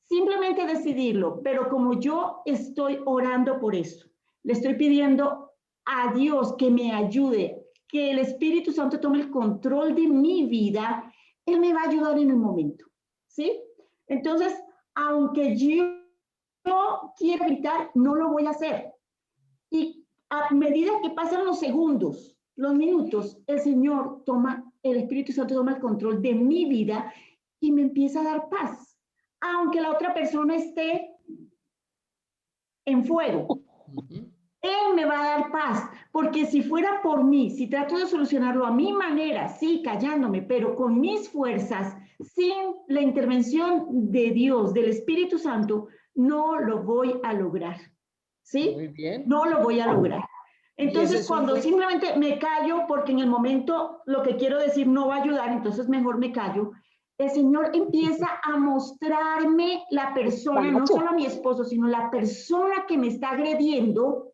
Simplemente decidirlo, pero como yo estoy orando por eso, le estoy pidiendo a Dios que me ayude, que el Espíritu Santo tome el control de mi vida, Él me va a ayudar en el momento, ¿sí? Entonces, aunque yo quiera gritar, no lo voy a hacer. Y a medida que pasan los segundos, los minutos, el Señor el Espíritu Santo toma el control de mi vida y me empieza a dar paz, aunque la otra persona esté en fuego. Él me va a dar paz, porque si fuera por mí, si trato de solucionarlo a mi manera, sí, callándome, pero con mis fuerzas, sin la intervención de Dios, del Espíritu Santo, no lo voy a lograr. ¿Sí? Muy bien. No lo voy a lograr. Entonces, es cuando simplemente me callo, porque en el momento lo que quiero decir no va a ayudar, entonces mejor me callo, el Señor empieza a mostrarme la persona, no solo a mi esposo, sino la persona que me está agrediendo,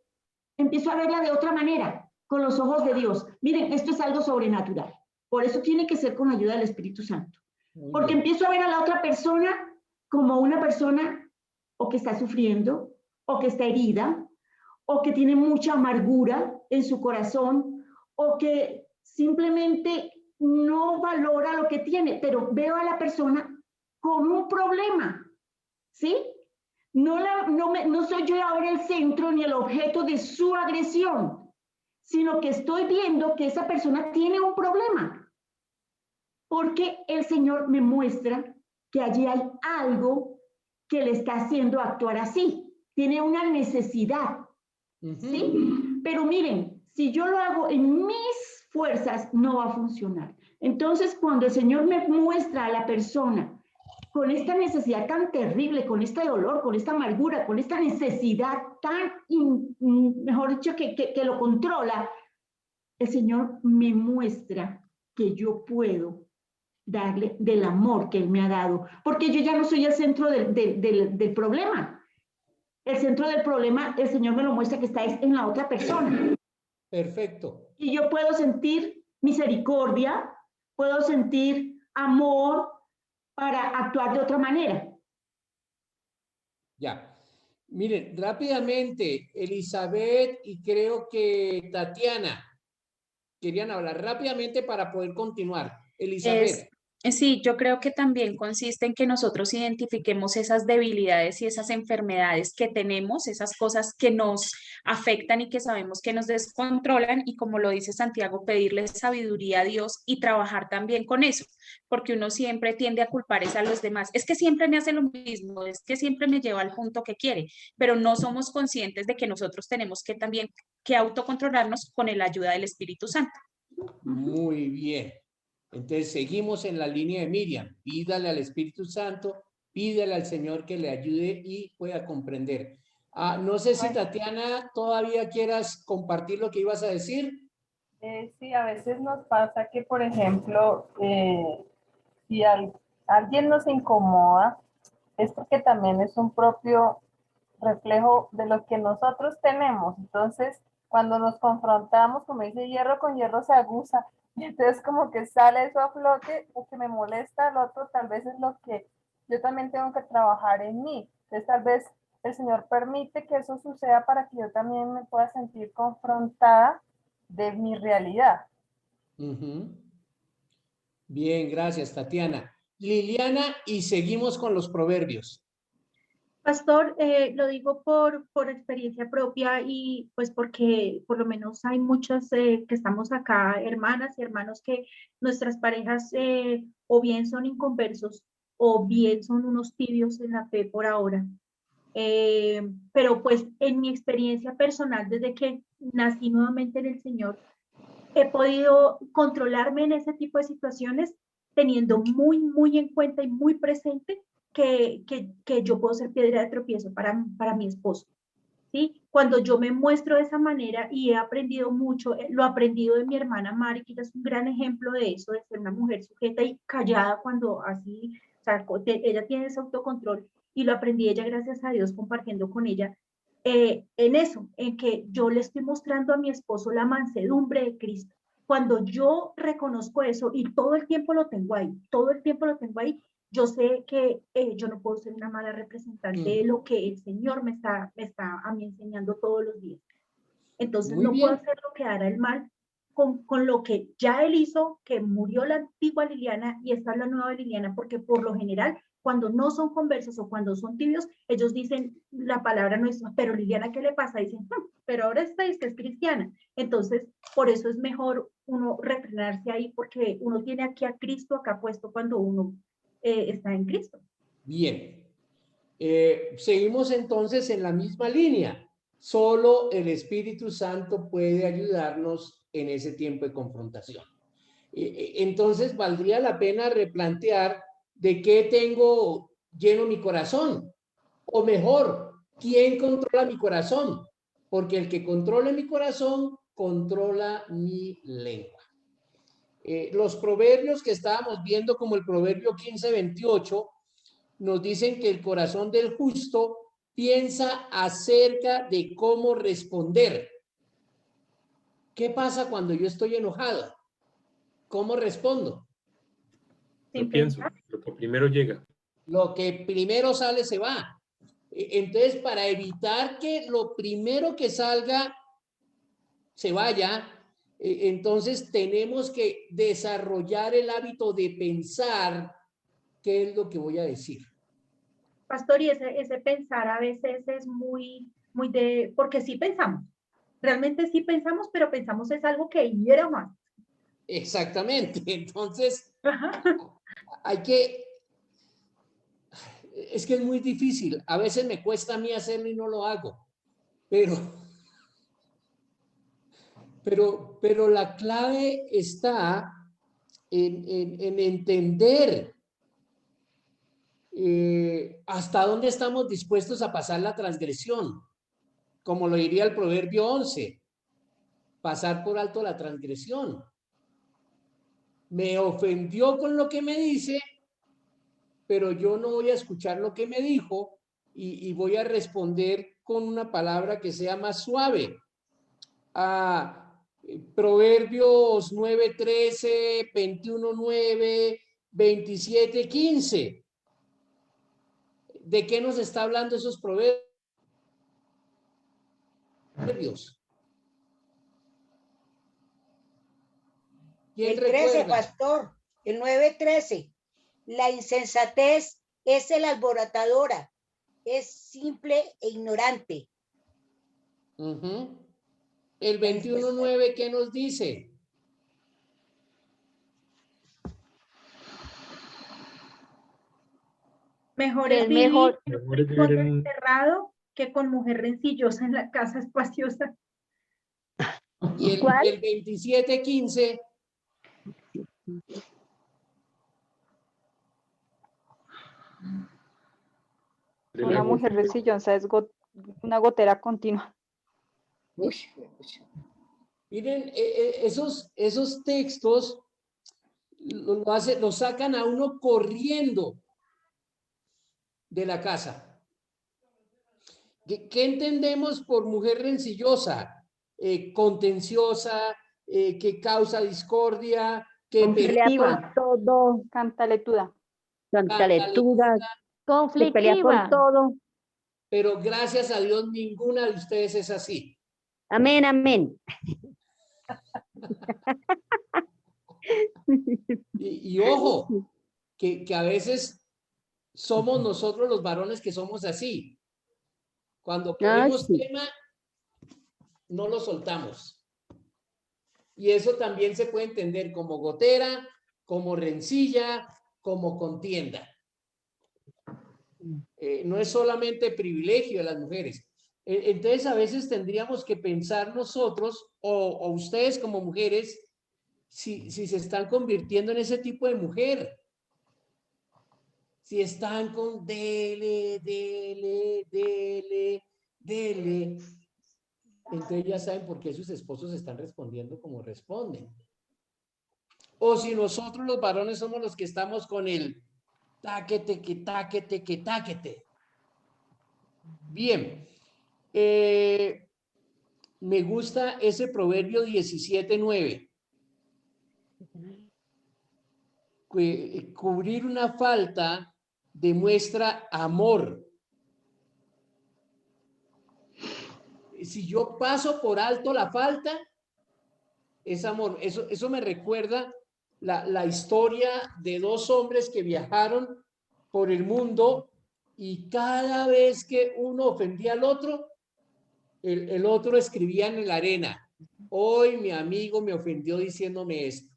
empiezo a verla de otra manera, con los ojos de Dios. Miren, esto es algo sobrenatural. Por eso tiene que ser con ayuda del Espíritu Santo. Porque empiezo a ver a la otra persona como una persona o que está sufriendo, o que está herida, o que tiene mucha amargura en su corazón, o que simplemente no valora lo que tiene, pero veo a la persona con un problema, ¿sí? No soy yo ahora el centro ni el objeto de su agresión, sino que estoy viendo que esa persona tiene un problema. porque el Señor me muestra que allí hay algo que le está haciendo actuar así. Tiene una necesidad, ¿sí? Pero miren, si yo lo hago en mis fuerzas, no va a funcionar. Entonces, cuando el Señor me muestra a la persona con esta necesidad tan terrible, con este dolor, con esta amargura, con esta necesidad tan, mejor dicho, que lo controla, el Señor me muestra que yo puedo darle del amor que Él me ha dado, porque yo ya no soy el centro del problema. El centro del problema, el Señor me lo muestra que está en la otra persona. Perfecto. Y yo puedo sentir misericordia, puedo sentir amor para actuar de otra manera. Ya. Miren, rápidamente, Elizabeth y creo que Tatiana querían hablar rápidamente para poder continuar. Elizabeth. Sí, yo creo que también consiste en que nosotros identifiquemos esas debilidades y esas enfermedades que tenemos, esas cosas que nos afectan y que sabemos que nos descontrolan y como lo dice Santiago, pedirle sabiduría a Dios y trabajar también con eso, porque uno siempre tiende a culpar a los demás. Es que siempre me hace lo mismo, es que siempre me lleva al punto que quiere, pero no somos conscientes de que nosotros tenemos que también que autocontrolarnos con la ayuda del Espíritu Santo. Muy bien. Entonces seguimos en la línea de Miriam. Pídale al Espíritu Santo, pídale al Señor que le ayude y pueda comprender. No sé si Tatiana todavía quieras compartir lo que ibas a decir. Sí, a veces nos pasa que, por ejemplo, si alguien nos incomoda, es porque también es un propio reflejo de lo que nosotros tenemos. Entonces, cuando nos confrontamos, como dice, hierro con hierro se aguza, y entonces como que sale eso a flote, lo que me molesta al otro tal vez es lo que yo también tengo que trabajar en mí. Entonces tal vez el Señor permite que eso suceda para que yo también me pueda sentir confrontada de mi realidad. Bien, gracias, Tatiana. Liliana, y seguimos con los proverbios. Pastor, lo digo por experiencia propia y pues porque por lo menos hay muchas que estamos acá, hermanas y hermanos, que nuestras parejas o bien son inconversos o bien son unos tibios en la fe por ahora. Pero pues en mi experiencia personal, desde que nací nuevamente en el Señor, he podido controlarme en ese tipo de situaciones teniendo muy en cuenta y muy presente que yo puedo ser piedra de tropiezo para mi esposo, ¿sí? Cuando yo me muestro de esa manera y he aprendido mucho, lo he aprendido de mi hermana Mari, que ella es un gran ejemplo de eso, de ser una mujer sujeta y callada cuando así, o sea, ella tiene ese autocontrol y lo aprendí ella gracias a Dios compartiendo con ella. En eso, en que yo le estoy mostrando a mi esposo la mansedumbre de Cristo. Cuando yo reconozco eso y todo el tiempo lo tengo ahí, yo sé que yo no puedo ser una mala representante de lo que el Señor me está a mí enseñando todos los días. Entonces no puedo hacerlo quedar al mal con lo que ya Él hizo, que murió la antigua Liliana y esta es la nueva Liliana, porque por lo general, cuando no son conversos o cuando son tibios, ellos dicen, la palabra no es, pero Liliana, ¿qué le pasa? Dicen, pero ahora está y es cristiana. Entonces, por eso es mejor uno refrenarse ahí, porque uno tiene aquí a Cristo acá puesto cuando uno está en Cristo. Bien. Seguimos entonces en la misma línea. Solo el Espíritu Santo puede ayudarnos en ese tiempo de confrontación. Entonces, valdría la pena replantear de qué tengo lleno mi corazón. O mejor, ¿quién controla mi corazón? Porque el que controla mi corazón, controla mi lengua. Los proverbios que estábamos viendo, como el proverbio 15:28, nos dicen que el corazón del justo piensa acerca de cómo responder. ¿Qué pasa cuando yo estoy enojado? ¿Cómo respondo? Yo pienso, lo que primero llega. Lo que primero sale se va. Entonces, para evitar que lo primero que salga se vaya, entonces tenemos que desarrollar el hábito de pensar qué es lo que voy a decir. Pastor, y ese pensar a veces es muy porque sí pensamos, realmente sí pensamos, pero pensamos es algo que hiera más. Exactamente. Entonces, es que es muy difícil. A veces me cuesta a mí hacerlo y no lo hago. Pero la clave está en entender hasta dónde estamos dispuestos a pasar la transgresión. Como lo diría el Proverbio 11, pasar por alto la transgresión. Me ofendió con lo que me dice, pero yo no voy a escuchar lo que me dijo y voy a responder con una palabra que sea más suave. Proverbios 9:13, 21:9, 27:15. ¿De qué nos está hablando esos proverbios? El 13, pastor, el 9:13. La insensatez es el alborotadora, es simple e ignorante. El 21:9, ¿qué nos dice? Mejor es vivir encerrado que con mujer rencillosa en la casa espaciosa. Y el 27:15. Una mujer rencillosa es una gotera continua. Miren, esos textos lo sacan a uno corriendo de la casa. ¿Qué entendemos por mujer rencillosa? Contenciosa, que causa discordia, que pelea por todo. Cantaletuda. Cantaletuda. Que pelea por Conflictiva. todo. Pero gracias a Dios ninguna de ustedes es así. Amén, amén. Y ojo, que a veces somos nosotros los varones que somos así. Cuando cogemos tema, no lo soltamos. Y eso también se puede entender como gotera, como rencilla, como contienda. No es solamente privilegio de las mujeres. Entonces a veces tendríamos que pensar nosotros o ustedes como mujeres si se están convirtiendo en ese tipo de mujer. Si están con dele, entonces ya saben por qué sus esposos están respondiendo como responden. O si nosotros los varones somos los que estamos con el táquete, que táquete, que táquete. Bien. Me gusta ese proverbio 17:9. Cubrir una falta demuestra amor. Si yo paso por alto la falta, es amor. Eso me recuerda la historia de dos hombres que viajaron por el mundo y cada vez que uno ofendía al otro, el otro escribía en la arena: hoy mi amigo me ofendió diciéndome esto.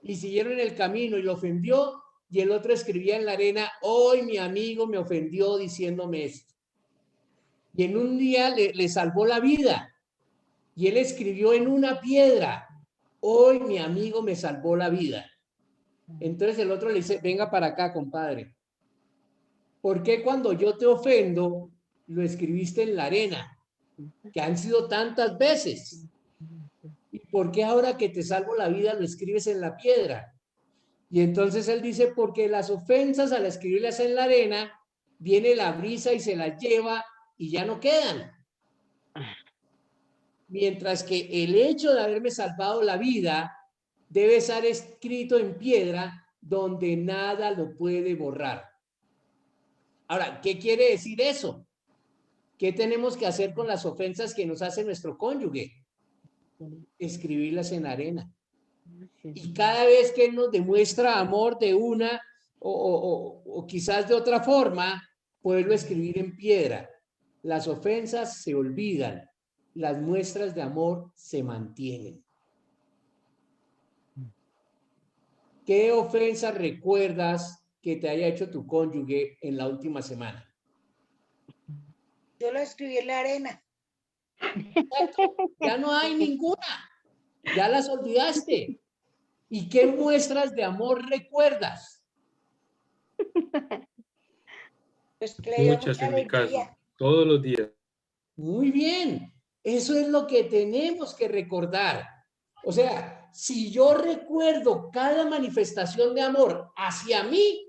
Y siguieron el camino y lo ofendió, y el otro escribía en la arena: hoy mi amigo me ofendió diciéndome esto. Y en un día le salvó la vida. Y él escribió en una piedra: hoy mi amigo me salvó la vida. Entonces el otro le dice: venga para acá, compadre. ¿Por qué cuando yo te ofendo lo escribiste en la arena? Que han sido tantas veces. ¿Y por qué ahora que te salvo la vida lo escribes en la piedra? Y entonces él dice: porque las ofensas al escribirlas en la arena, viene la brisa y se las lleva y ya no quedan. Mientras que el hecho de haberme salvado la vida debe estar escrito en piedra donde nada lo puede borrar. Ahora, ¿qué quiere decir eso? ¿Qué tenemos que hacer con las ofensas que nos hace nuestro cónyuge? Escribirlas en arena. Y cada vez que él nos demuestra amor de una o quizás de otra forma, poderlo escribir en piedra. Las ofensas se olvidan, las muestras de amor se mantienen. ¿Qué ofensa recuerdas que te haya hecho tu cónyuge en la última semana? Yo lo escribí en la arena. Ya no hay ninguna. Ya las olvidaste. ¿Y qué muestras de amor recuerdas? Pues que le dio Muchas mucha en mi caso, alegría. todos los días. Muy bien. Eso es lo que tenemos que recordar. O sea, si yo recuerdo cada manifestación de amor hacia mí,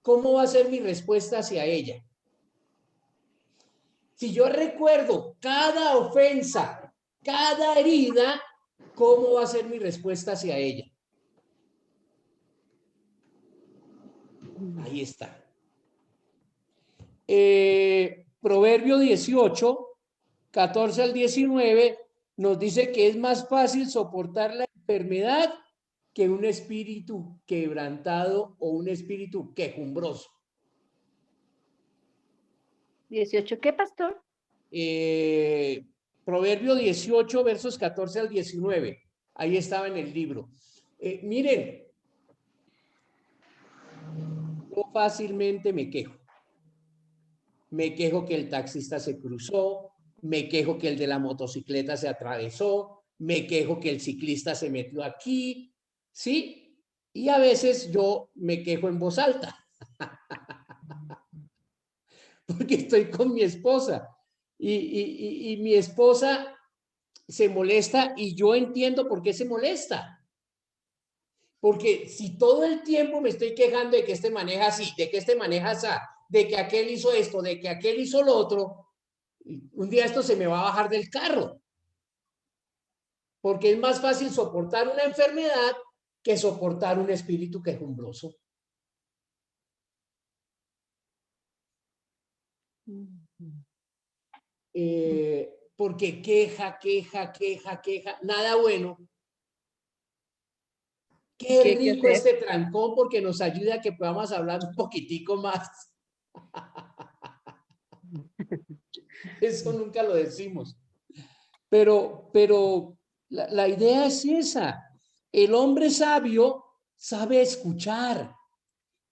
¿cómo va a ser mi respuesta hacia ella? Si yo recuerdo cada ofensa, cada herida, ¿cómo va a ser mi respuesta hacia ella? Ahí está. Proverbio 18, 14 al 19, nos dice que es más fácil soportar la enfermedad que un espíritu quebrantado o un espíritu quejumbroso. 18, ¿qué, pastor? Proverbio 18, versos 14 al 19. Ahí estaba en el libro. Miren, yo fácilmente me quejo. Me quejo que el taxista se cruzó, me quejo que el de la motocicleta se atravesó, me quejo que el ciclista se metió aquí, ¿sí? Y a veces yo me quejo en voz alta, porque estoy con mi esposa y mi esposa se molesta y yo entiendo por qué se molesta. Porque si todo el tiempo me estoy quejando de que este maneja así, de que este maneja así, de que aquel hizo esto, de que aquel hizo lo otro, un día esto se me va a bajar del carro. Porque es más fácil soportar una enfermedad que soportar un espíritu quejumbroso. Porque queja, nada bueno. Qué rico este trancón porque nos ayuda a que podamos hablar un poquitico más. Eso nunca lo decimos. Pero la idea es esa. El hombre sabio sabe escuchar,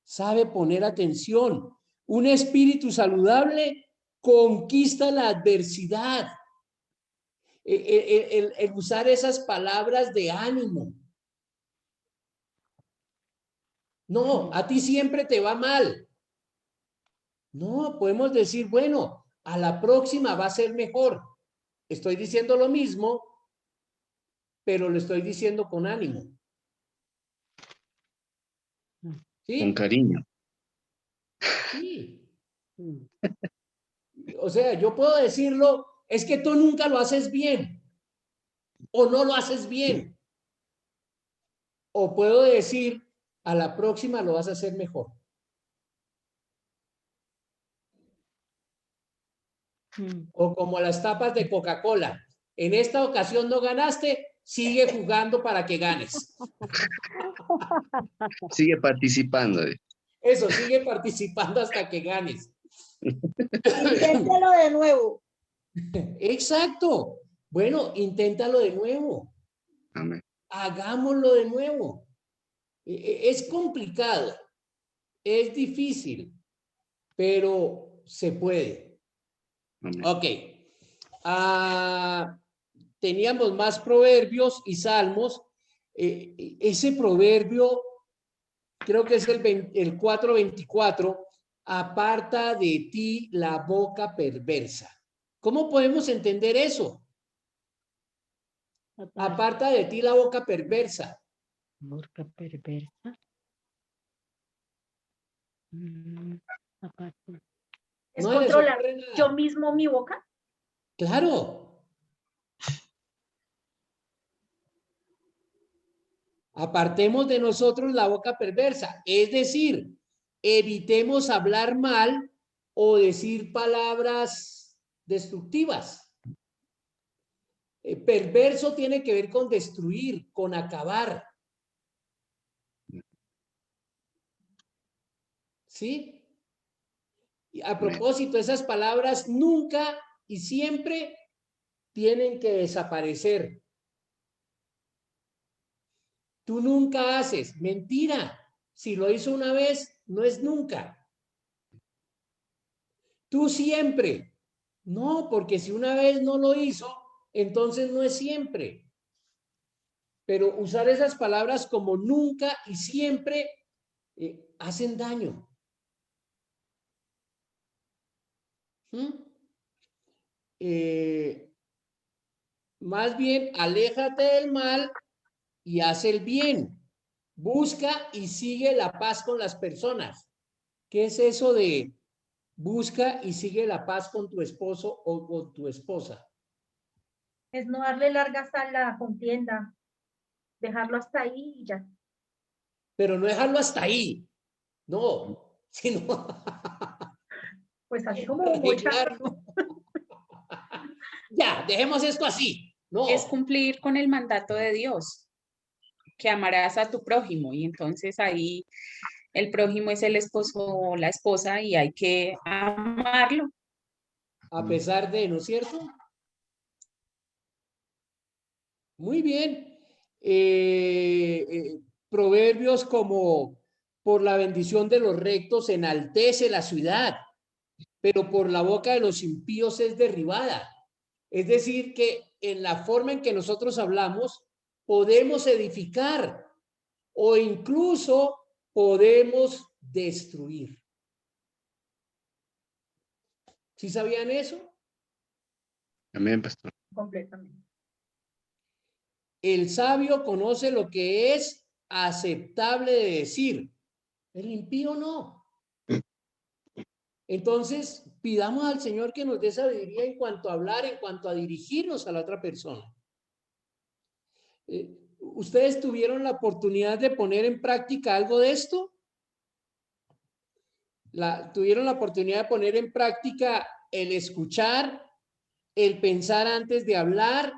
sabe poner atención. Un espíritu saludable conquista la adversidad. El usar esas palabras de ánimo. No, a ti siempre te va mal. No, podemos decir, bueno, a la próxima va a ser mejor. Estoy diciendo lo mismo, pero lo estoy diciendo con ánimo. ¿Sí? Con cariño. Sí. O sea, yo puedo decirlo, es que tú nunca lo haces bien o no lo haces bien. O puedo decir, a la próxima lo vas a hacer mejor. O como las tapas de Coca-Cola. En esta ocasión no ganaste, sigue jugando para que ganes. Sigue participando. Eso, sigue participando hasta que ganes. Inténtalo de nuevo. Exacto. Bueno, inténtalo de nuevo. Amén. Hagámoslo de nuevo. Es complicado, es difícil, pero se puede. Amén. Ok. Teníamos más proverbios y salmos. Ese proverbio, creo que es el 4:24, aparta de ti la boca perversa. ¿Cómo podemos entender eso? Aparta de ti la boca perversa. Boca perversa. Aparte. ¿Es No les controlar ocurre nada. yo mismo mi boca? Claro. Apartemos de nosotros la boca perversa, es decir, evitemos hablar mal o decir palabras destructivas. Perverso tiene que ver con destruir, con acabar. ¿Sí? Y a propósito, esas palabras nunca y siempre tienen que desaparecer. Tú nunca haces. Mentira. Si lo hizo una vez, no es nunca. Tú siempre. No, porque si una vez no lo hizo, entonces no es siempre. Pero usar esas palabras como nunca y siempre hacen daño. Más bien, aléjate del mal y haz el bien. Busca y sigue la paz con las personas. ¿Qué es eso de busca y sigue la paz con tu esposo o con tu esposa? Es no darle largas a la contienda, dejarlo hasta ahí y ya. Pero no dejarlo hasta ahí. No, sino pues así como mucha. Ya, dejemos esto así. No. Es cumplir con el mandato de Dios, que amarás a tu prójimo, y entonces ahí el prójimo es el esposo o la esposa y hay que amarlo. A pesar de, ¿no es cierto? Muy bien. Proverbios como por la bendición de los rectos enaltece la ciudad, pero por la boca de los impíos es derribada. Es decir, que en la forma en que nosotros hablamos, podemos edificar o incluso podemos destruir. ¿Sí sabían eso? Amén, pastor. Completamente. El sabio conoce lo que es aceptable de decir. El impío no. Entonces, pidamos al Señor que nos dé sabiduría en cuanto a hablar, en cuanto a dirigirnos a la otra persona. ¿Ustedes tuvieron la oportunidad de poner en práctica algo de esto? ¿Tuvieron la oportunidad de poner en práctica el escuchar, el pensar antes de hablar,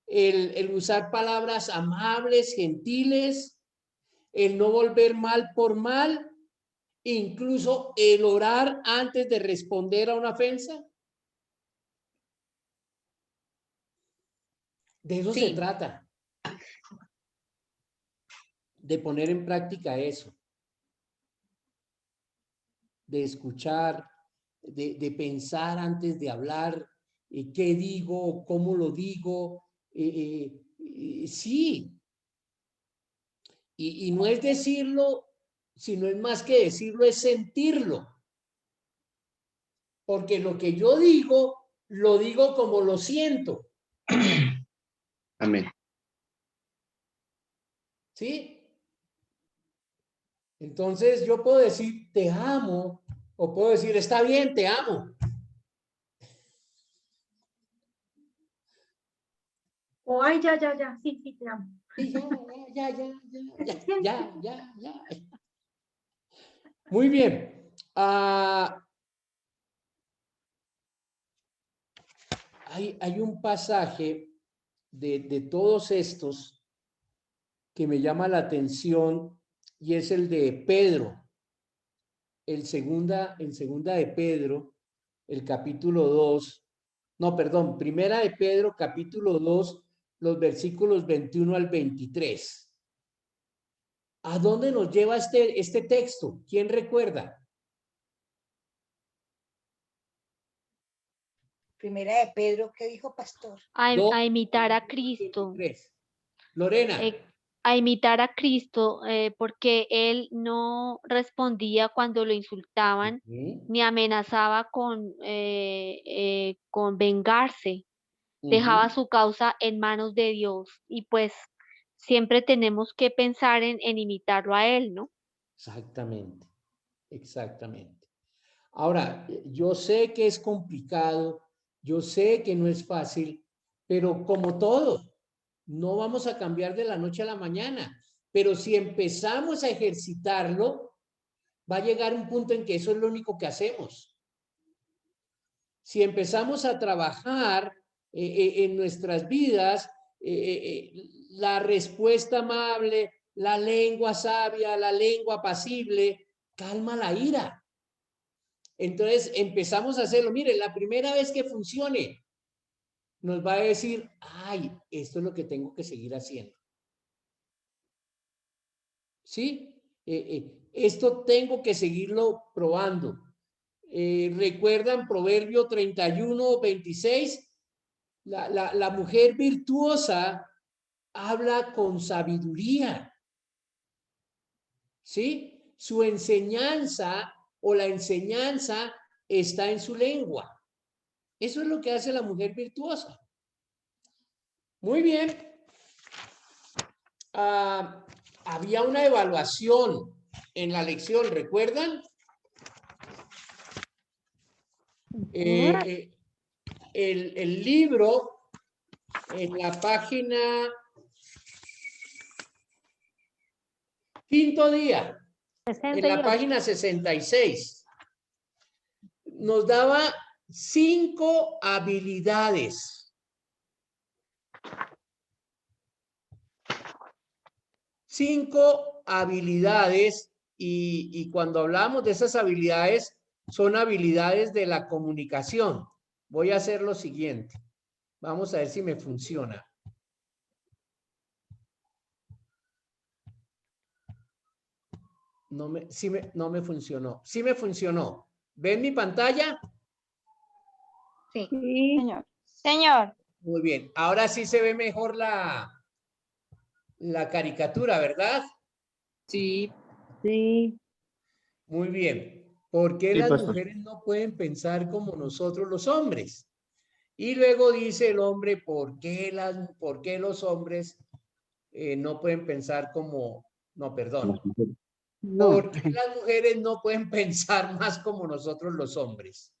el usar palabras amables, gentiles, el no volver mal por mal, incluso el orar antes de responder a una ofensa? De eso se trata, de poner en práctica eso, de escuchar, de pensar antes de hablar, qué digo, cómo lo digo, sí, y no es decirlo, sino es más que decirlo, es sentirlo, porque lo que yo digo, lo digo como lo siento. Amén. ¿Sí? Entonces yo puedo decir te amo o puedo decir está bien, te amo. O ay, ya, sí, te amo. Sí, ya. Muy bien. Hay un pasaje de todos estos que me llama la atención y es el de Pedro. En segunda de Pedro, el capítulo 2, no, perdón, primera de Pedro, capítulo 2, los versículos 21 al 23. ¿A dónde nos lleva este texto? ¿Quién recuerda? Primera de Pedro, ¿qué dijo pastor? A imitar a Cristo. 23. Lorena. A imitar a Cristo, porque él no respondía cuando lo insultaban, ni amenazaba con vengarse. Dejaba su causa en manos de Dios y pues siempre tenemos que pensar en imitarlo a él, ¿no? Exactamente. Ahora, yo sé que es complicado, yo sé que no es fácil, pero como todo, no vamos a cambiar de la noche a la mañana, pero si empezamos a ejercitarlo, va a llegar un punto en que eso es lo único que hacemos. Si empezamos a trabajar en nuestras vidas, la respuesta amable, la lengua sabia, la lengua apacible, calma la ira. Entonces empezamos a hacerlo. Mire, la primera vez que funcione, nos va a decir, ay, esto es lo que tengo que seguir haciendo. ¿Sí? Esto tengo que seguirlo probando. ¿Recuerdan Proverbio 31:26? La mujer virtuosa habla con sabiduría. ¿Sí? Su enseñanza o la enseñanza está en su lengua. Eso es lo que hace la mujer virtuosa. Muy bien. Había una evaluación en la lección, ¿recuerdan? El libro en la página quinto día, en la página 66, nos daba 5 habilidades. 5 habilidades y cuando hablamos de esas habilidades, son habilidades de la comunicación. Voy a hacer lo siguiente. Vamos a ver si me funciona. No me funcionó. Sí me funcionó. ¿Ven mi pantalla? Sí. Señor. Señor. Muy bien. Ahora sí se ve mejor la caricatura, ¿verdad? Sí. Sí. Muy bien. ¿Por qué Sí, las pastor. mujeres no pueden pensar como nosotros los hombres? Y luego dice el hombre, ¿por qué los hombres no pueden pensar como... No, perdón. No. ¿Por qué las mujeres no pueden pensar más como nosotros los hombres?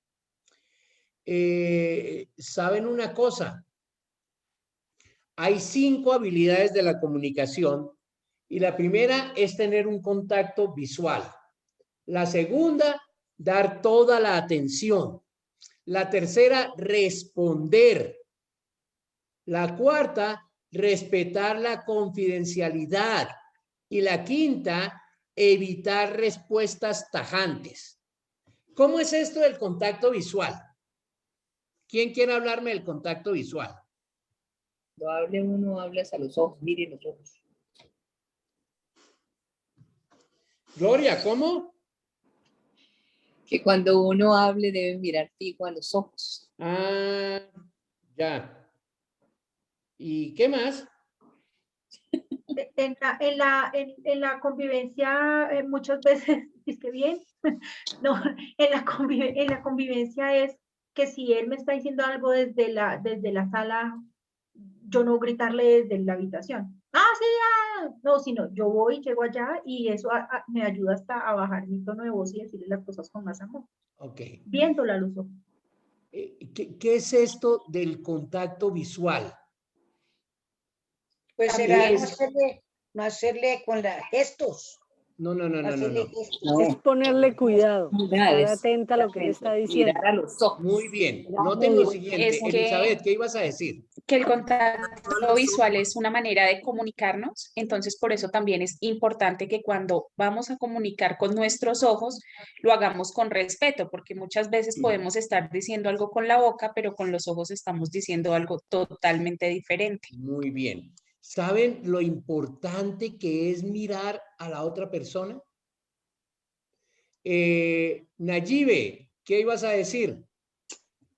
¿Saben una cosa? Hay 5 habilidades de la comunicación y la primera es tener un contacto visual. La segunda, dar toda la atención. La tercera, responder. La cuarta, respetar la confidencialidad. Y la quinta, evitar respuestas tajantes. ¿Cómo es esto del contacto visual? ¿Quién quiere hablarme del contacto visual? No hable uno, hables a los ojos, mire los ojos. Gloria, ¿cómo? Que cuando uno hable debe mirar fijo a los ojos. Ah, ya. ¿Y qué más? En la convivencia muchas veces, es que bien, no, en la convivencia es que si él me está diciendo algo desde la sala, yo no gritarle desde la habitación. Sí, no, sino yo voy, llego allá y eso me ayuda hasta a bajar mi tono de voz y decirle las cosas con más amor. Ok. Viéndola a los ojos. ¿Qué es esto del contacto visual? Pues será no hacerle con gestos. No. Hacerle gestos. Es ponerle cuidado, estar atenta a lo que él está diciendo. Mirar a los ojos. Muy bien. Noten lo siguiente. Es que- Elizabeth, ¿qué ibas a decir? Que el contacto visual es una manera de comunicarnos, entonces por eso también es importante que cuando vamos a comunicar con nuestros ojos, lo hagamos con respeto, porque muchas veces podemos estar diciendo algo con la boca, pero con los ojos estamos diciendo algo totalmente diferente. Muy bien. ¿Saben lo importante que es mirar a la otra persona? Nayibe, ¿qué ibas a decir?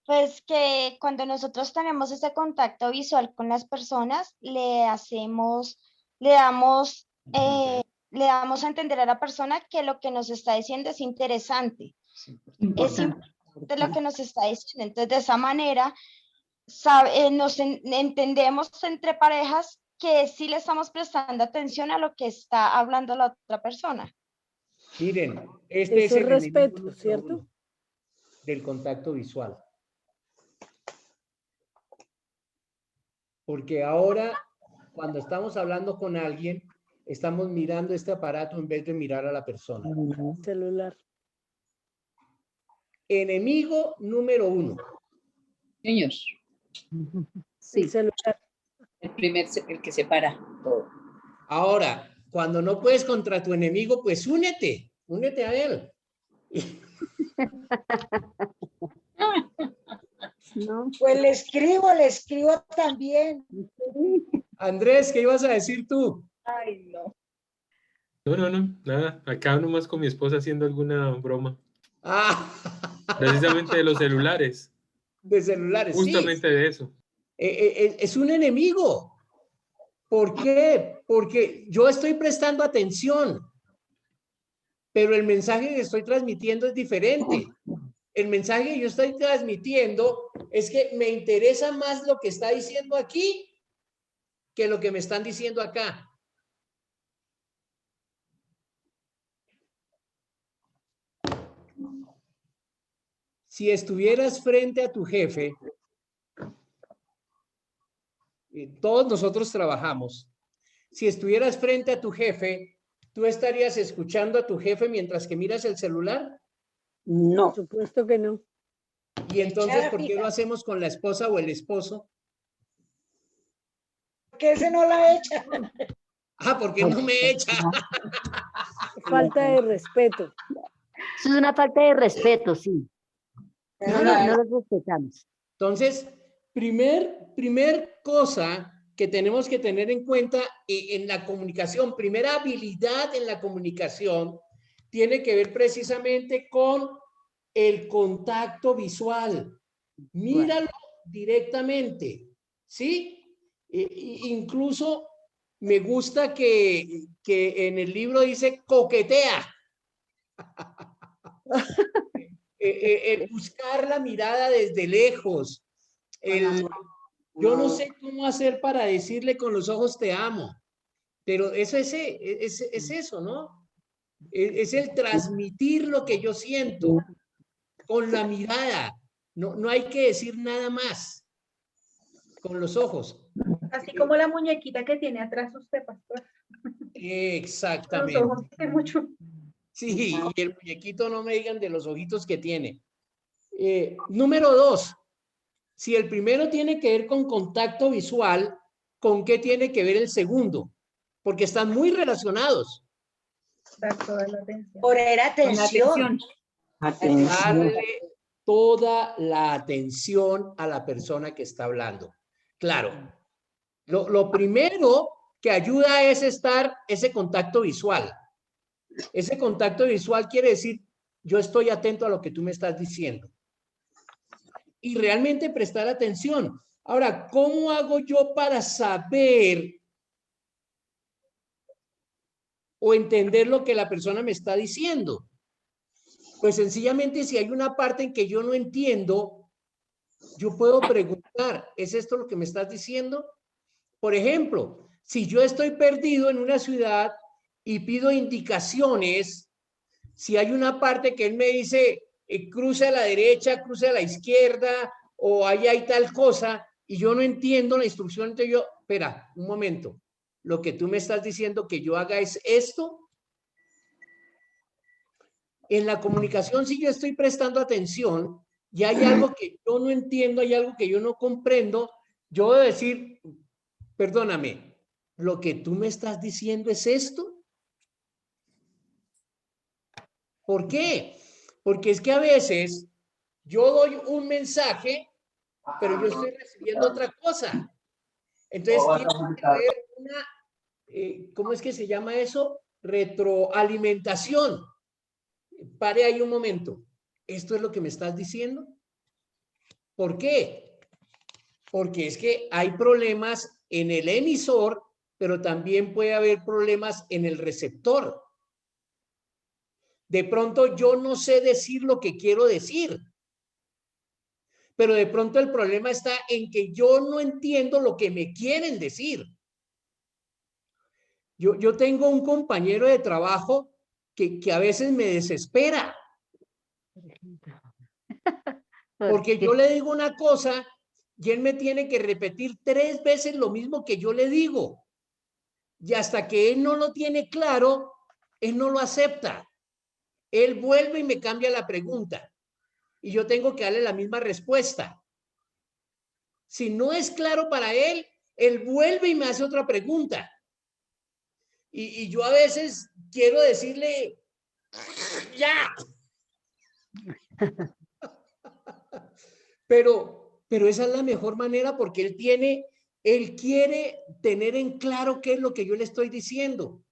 Pues que cuando nosotros tenemos ese contacto visual con las personas, le damos a entender a la persona que lo que nos está diciendo es interesante. Es importante lo que nos está diciendo. Entonces, de esa manera, entendemos entre parejas que sí le estamos prestando atención a lo que está hablando la otra persona. Miren, este Eso es el respeto, enemigo número ¿cierto? 1 del contacto visual. Porque ahora, cuando estamos hablando con alguien, estamos mirando este aparato en vez de mirar a la persona. Celular. Enemigo número 1. Señor. El celular. El que separa todo. Ahora, cuando no puedes contra tu enemigo, pues únete a él. No. Pues le escribo también. Andrés, ¿qué ibas a decir tú? Ay, no. No, nada. Acá nomás con mi esposa haciendo alguna broma. Ah, Precisamente de los celulares. de celulares, sí. Justamente de eso. Es un enemigo. ¿Por qué? Porque yo estoy prestando atención, pero el mensaje que estoy transmitiendo es diferente. El mensaje que yo estoy transmitiendo es que me interesa más lo que está diciendo aquí que lo que me están diciendo acá. Si estuvieras frente a tu jefe, todos nosotros trabajamos. Si estuvieras frente a tu jefe, ¿tú estarías escuchando a tu jefe mientras que miras el celular? No. Por supuesto que no. ¿Y entonces por qué lo hacemos con la esposa o el esposo? Porque ese no la echa. Ah, porque no me echa. Falta de respeto. Eso es una falta de respeto, sí. No los respetamos. Entonces, primer cosa que tenemos que tener en cuenta en la comunicación, primera habilidad en la comunicación, tiene que ver precisamente con el contacto visual. Míralo directamente, ¿sí? Incluso me gusta que en el libro dice coquetea. El buscar la mirada desde lejos. Yo no sé cómo hacer para decirle con los ojos te amo, pero eso es eso, ¿no? Es el transmitir lo que yo siento con la mirada. No hay que decir nada más con los ojos. Así como la muñequita que tiene atrás usted, pastor. Exactamente. Los ojos que mucho. Sí, y el muñequito no me digan de los ojitos que tiene. Número 2, si el primero tiene que ver con contacto visual, ¿con qué tiene que ver el segundo? Porque están muy relacionados. Dar toda la atención. Poner atención. Darle toda la atención a la persona que está hablando. Claro, lo primero que ayuda es ese contacto visual. Ese contacto visual quiere decir, yo estoy atento a lo que tú me estás diciendo. Y realmente prestar atención. Ahora, ¿cómo hago yo para saber o entender lo que la persona me está diciendo? Pues sencillamente, si hay una parte en que yo no entiendo, yo puedo preguntar, ¿es esto lo que me estás diciendo? Por ejemplo, si yo estoy perdido en una ciudad y pido indicaciones, si hay una parte que él me dice, cruce a la derecha, cruce a la izquierda, o ahí hay tal cosa, y yo no entiendo la instrucción, entonces yo, espera, un momento, lo que tú me estás diciendo que yo haga es esto. En la comunicación, si yo estoy prestando atención y hay algo que yo no entiendo, hay algo que yo no comprendo, yo debo decir, perdóname, ¿lo que tú me estás diciendo es esto? ¿Por qué? Porque es que a veces yo doy un mensaje, pero yo estoy recibiendo otra cosa. Entonces tiene que haber una, ¿cómo es que se llama eso? Retroalimentación. Pare ahí un momento. ¿Esto es lo que me estás diciendo? ¿Por qué? Porque es que hay problemas en el emisor, pero también puede haber problemas en el receptor. De pronto yo no sé decir lo que quiero decir, pero de pronto el problema está en que yo no entiendo lo que me quieren decir. Yo tengo un compañero de trabajo que a veces me desespera. Porque yo le digo una cosa y él me tiene que repetir 3 veces lo mismo que yo le digo. Y hasta que él no lo tiene claro, él no lo acepta. Él vuelve y me cambia la pregunta. Y yo tengo que darle la misma respuesta. Si no es claro para él, él vuelve y me hace otra pregunta. Y yo a veces quiero decirle, ya. Pero Pero esa es la mejor manera porque él quiere tener en claro qué es lo que yo le estoy diciendo.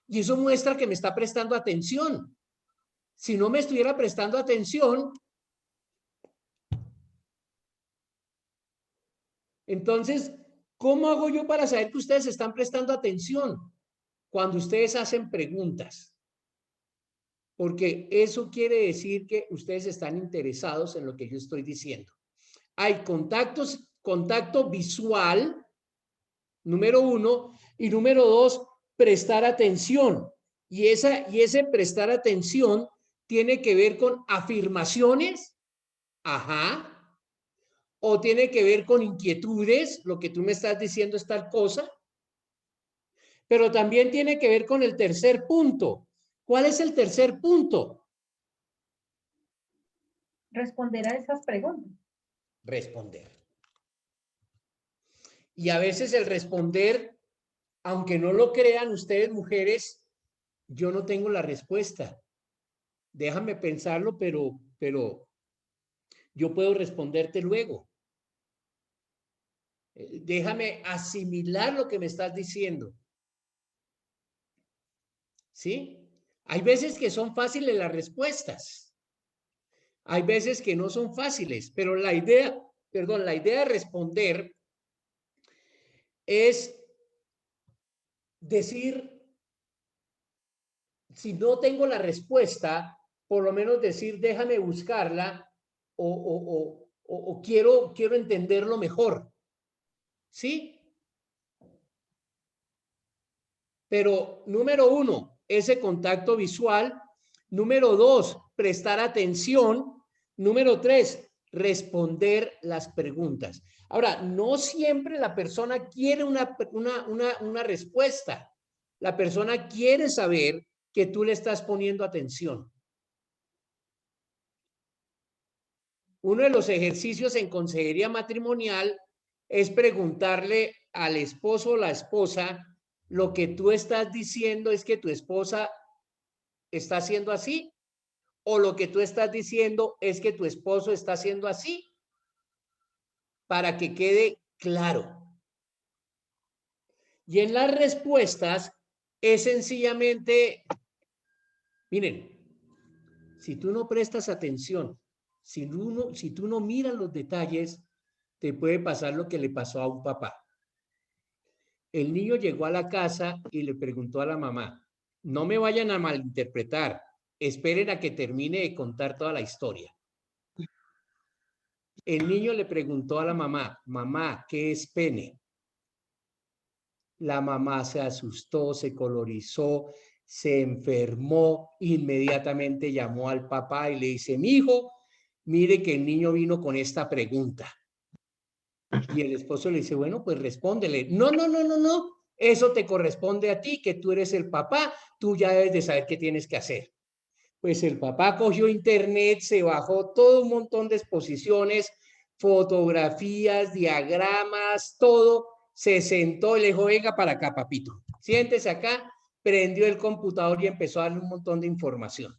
Y eso muestra que me está prestando atención. Si no me estuviera prestando atención, entonces, ¿cómo hago yo para saber que ustedes están prestando atención? Cuando ustedes hacen preguntas. Porque eso quiere decir que ustedes están interesados en lo que yo estoy diciendo. Hay contacto visual, número 1, y número 2, prestar atención. Y ese prestar atención tiene que ver con afirmaciones, ajá, o tiene que ver con inquietudes, lo que tú me estás diciendo es tal cosa, pero también tiene que ver con el tercer punto. ¿Cuál es el tercer punto? Responder a esas preguntas. Responder. Y a veces el responder, aunque no lo crean ustedes mujeres, yo no tengo la respuesta. Déjame pensarlo, pero yo puedo responderte luego. Déjame asimilar lo que me estás diciendo. ¿Sí? Hay veces que son fáciles las respuestas. Hay veces que no son fáciles, pero la idea de responder es decir, si no tengo la respuesta, por lo menos decir, déjame buscarla o quiero entenderlo mejor. ¿Sí? Pero número 1, ese contacto visual. Número 2, prestar atención. Número 3, responder las preguntas. Ahora, no siempre la persona quiere una respuesta. La persona quiere saber que tú le estás poniendo atención. Uno de los ejercicios en consejería matrimonial es preguntarle al esposo o la esposa, lo que tú estás diciendo es que tu esposa está haciendo así, o lo que tú estás diciendo es que tu esposo está haciendo así, para que quede claro. Y en las respuestas es sencillamente, miren, si tú no prestas atención, si tú no miras los detalles, te puede pasar lo que le pasó a un papá. El niño llegó a la casa y le preguntó a la mamá, no me vayan a malinterpretar, esperen a que termine de contar toda la historia. El niño le preguntó a la mamá, mamá, ¿qué es pene? La mamá se asustó, se colorizó, se enfermó, inmediatamente llamó al papá y le dice, mi hijo, mire que el niño vino con esta pregunta. Y el esposo le dice, bueno, pues respóndele. No, eso te corresponde a ti, que tú eres el papá, tú ya debes de saber qué tienes que hacer. Pues el papá cogió internet, se bajó todo un montón de exposiciones, fotografías, diagramas, todo, se sentó y le dijo, venga para acá, papito, siéntese acá, prendió el computador y empezó a darle un montón de información.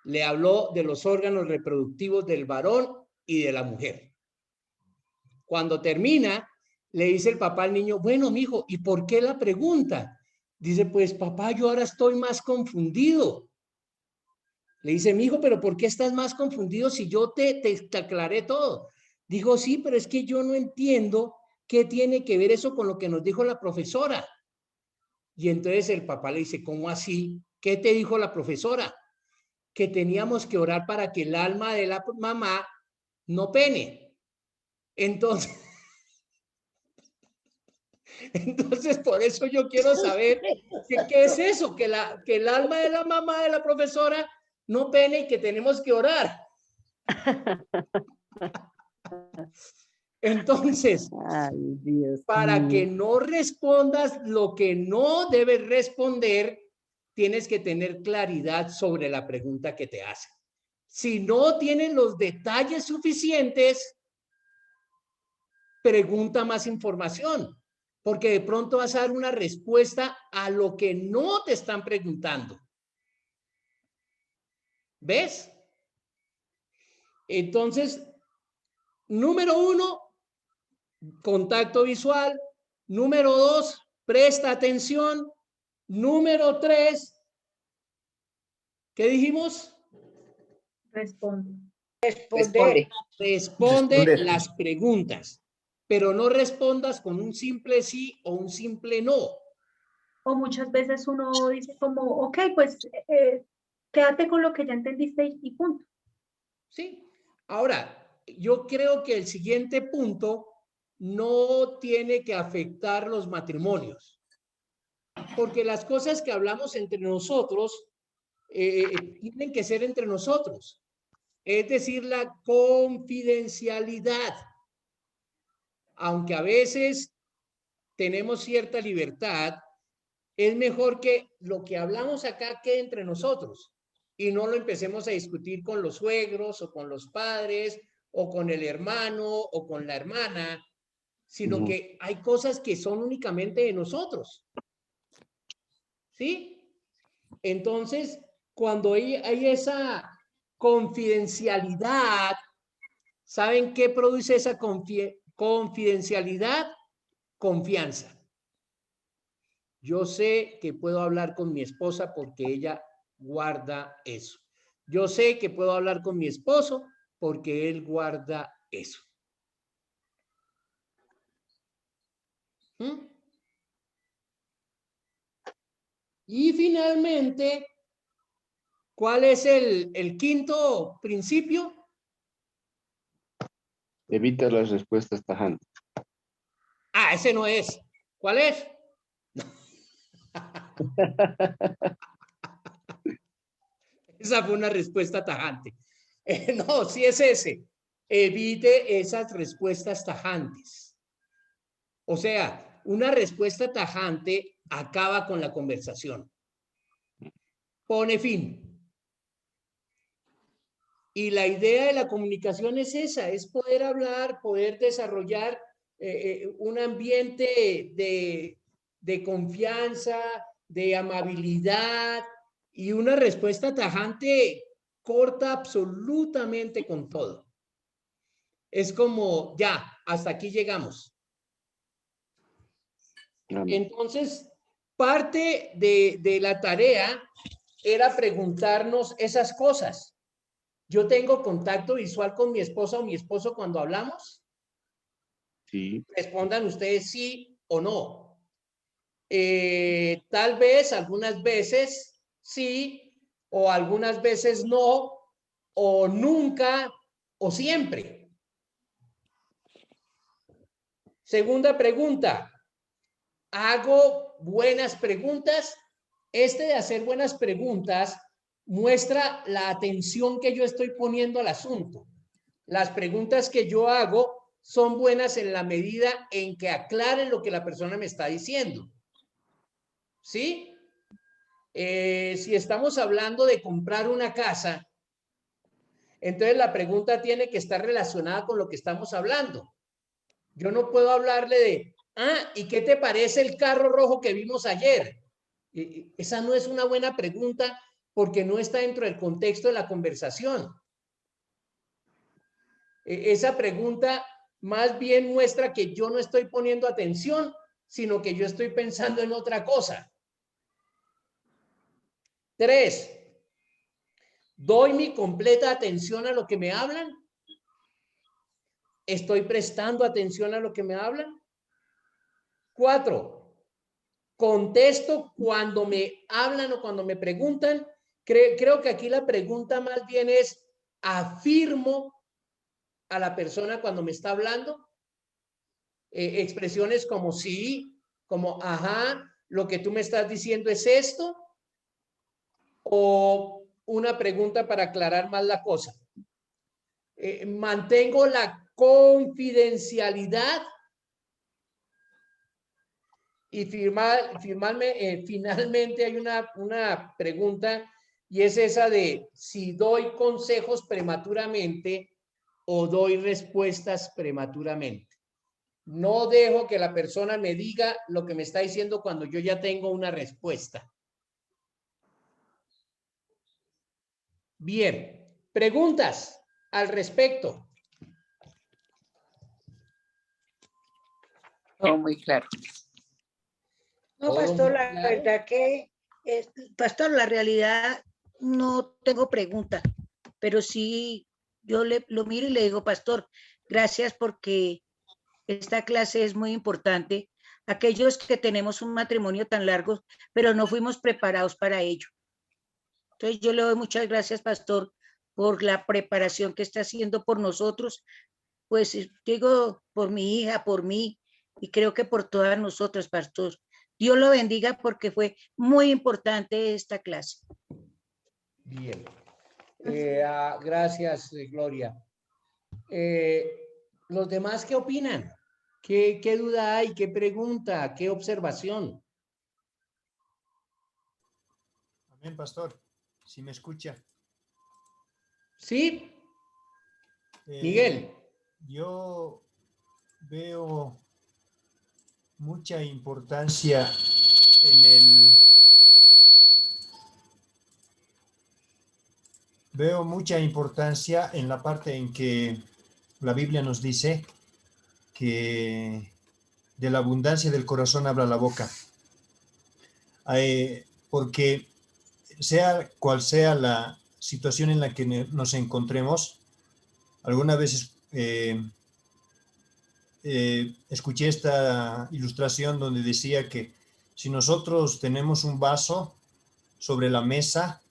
Le habló de los órganos reproductivos del varón y de la mujer. Cuando termina, le dice el papá al niño, bueno, mijo, ¿y por qué la pregunta? Dice, pues papá, yo ahora estoy más confundido. Le dice, mijo, pero ¿por qué estás más confundido si yo te aclaré todo? Dijo, sí, pero es que yo no entiendo qué tiene que ver eso con lo que nos dijo la profesora. Y entonces el papá le dice, ¿cómo así? ¿Qué te dijo la profesora? Que teníamos que orar para que el alma de la mamá no pene. Entonces, por eso yo quiero saber qué es eso, que el alma de la mamá de la profesora no pene y que tenemos que orar. Entonces, ay, Dios para mío. que no respondas lo que no debes responder, tienes que tener claridad sobre la pregunta que te hacen. Si no tienen los detalles suficientes, pregunta más información, porque de pronto vas a dar una respuesta a lo que no te están preguntando. ¿Ves? Entonces, número 1, contacto visual. Número 2, presta atención. Número 3, ¿qué dijimos? Responde. Responde las preguntas, pero no respondas con un simple sí o un simple no. O muchas veces uno dice como, ok, pues quédate con lo que ya entendiste y punto. Sí. Ahora, yo creo que el siguiente punto no tiene que afectar los matrimonios, porque las cosas que hablamos entre nosotros tienen que ser entre nosotros. Es decir, la confidencialidad. Aunque a veces tenemos cierta libertad, es mejor que lo que hablamos acá quede entre nosotros y no lo empecemos a discutir con los suegros o con los padres o con el hermano o con la hermana, sino que hay cosas que son únicamente de nosotros. ¿Sí? Entonces, cuando hay esa confidencialidad, ¿saben qué produce esa confidencialidad? Confianza. Yo sé que puedo hablar con mi esposa porque ella guarda eso. Yo sé que puedo hablar con mi esposo porque él guarda eso. ¿Mm? Y finalmente, ¿cuál es el quinto principio? Evita las respuestas tajantes. Ah, ese no es. ¿Cuál es? Esa fue una respuesta tajante. No, sí es ese. Evite esas respuestas tajantes. O sea, una respuesta tajante acaba con la conversación. Pone fin. Y la idea de la comunicación es esa, es poder hablar, poder desarrollar un ambiente de confianza, de amabilidad y una respuesta tajante corta absolutamente con todo. Es como, ya, hasta aquí llegamos. Entonces, parte de la tarea era preguntarnos esas cosas. ¿Yo tengo contacto visual con mi esposa o mi esposo cuando hablamos? Sí. Respondan ustedes sí o no. Tal vez, algunas veces sí, o algunas veces no, o nunca, o siempre. Segunda pregunta. ¿Hago buenas preguntas? Este de hacer buenas preguntas muestra la atención que yo estoy poniendo al asunto. Las preguntas que yo hago son buenas en la medida en que aclaren lo que la persona me está diciendo. ¿Sí? Si estamos hablando de comprar una casa, entonces la pregunta tiene que estar relacionada con lo que estamos hablando. Yo no puedo hablarle de, ¿y qué te parece el carro rojo que vimos ayer? Esa no es una buena pregunta porque no está dentro del contexto de la conversación. Esa pregunta más bien muestra que yo no estoy poniendo atención, sino que yo estoy pensando en otra cosa. 3. ¿Doy mi completa atención a lo que me hablan? ¿Estoy prestando atención a lo que me hablan? 4. ¿Contesto cuando me hablan o cuando me preguntan? Creo que aquí la pregunta más bien es, ¿afirmo a la persona cuando me está hablando? Expresiones como sí, como ajá, lo que tú me estás diciendo es esto, o una pregunta para aclarar más la cosa. Mantengo la confidencialidad y finalmente hay una pregunta y es esa de si doy consejos prematuramente o doy respuestas prematuramente. No dejo que la persona me diga lo que me está diciendo cuando yo ya tengo una respuesta. Bien, preguntas. al respecto? Todo muy claro. No, Todo pastor, muy la claro. verdad que, pastor, la realidad no tengo pregunta, pero sí yo lo miro y le digo, pastor, gracias porque esta clase es muy importante. Aquellos que tenemos un matrimonio tan largo, pero no fuimos preparados para ello. Entonces yo le doy muchas gracias, pastor, por la preparación que está haciendo por nosotros. Pues digo, por mi hija, por mí, y creo que por todas nosotras, pastor. Dios lo bendiga porque fue muy importante esta clase. Bien. Gracias, Gloria. ¿Los demás qué opinan? ¿Qué duda hay? ¿Qué pregunta? ¿Qué observación? Amén, pastor. Si me escucha. Sí. Miguel. Yo veo mucha importancia en la parte en que la Biblia nos dice que de la abundancia del corazón habla la boca. Porque sea cual sea la situación en la que nos encontremos, algunas veces escuché esta ilustración donde decía que si nosotros tenemos un vaso sobre la mesa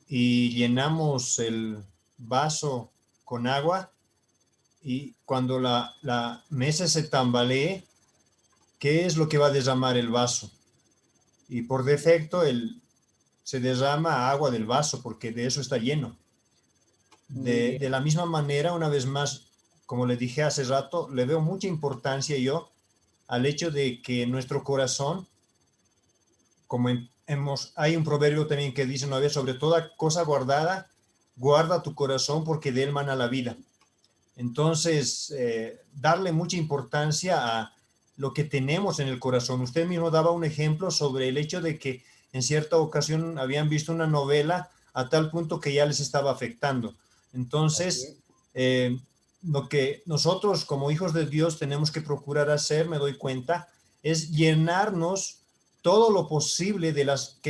y llenamos el vaso con agua, y cuando la mesa se tambalee, ¿qué es lo que va a derramar el vaso? Y por defecto se derrama agua del vaso porque de eso está lleno. De la misma manera, una vez más, como le dije hace rato, le veo mucha importancia yo al hecho de que nuestro corazón, como hay un proverbio también que dice una vez, sobre toda cosa guardada, guarda tu corazón porque de él mana la vida. Entonces, darle mucha importancia a lo que tenemos en el corazón. Usted mismo daba un ejemplo sobre el hecho de que en cierta ocasión habían visto una novela a tal punto que ya les estaba afectando. Entonces, lo que nosotros como hijos de Dios tenemos que procurar hacer, me doy cuenta, es llenarnos todo lo posible de las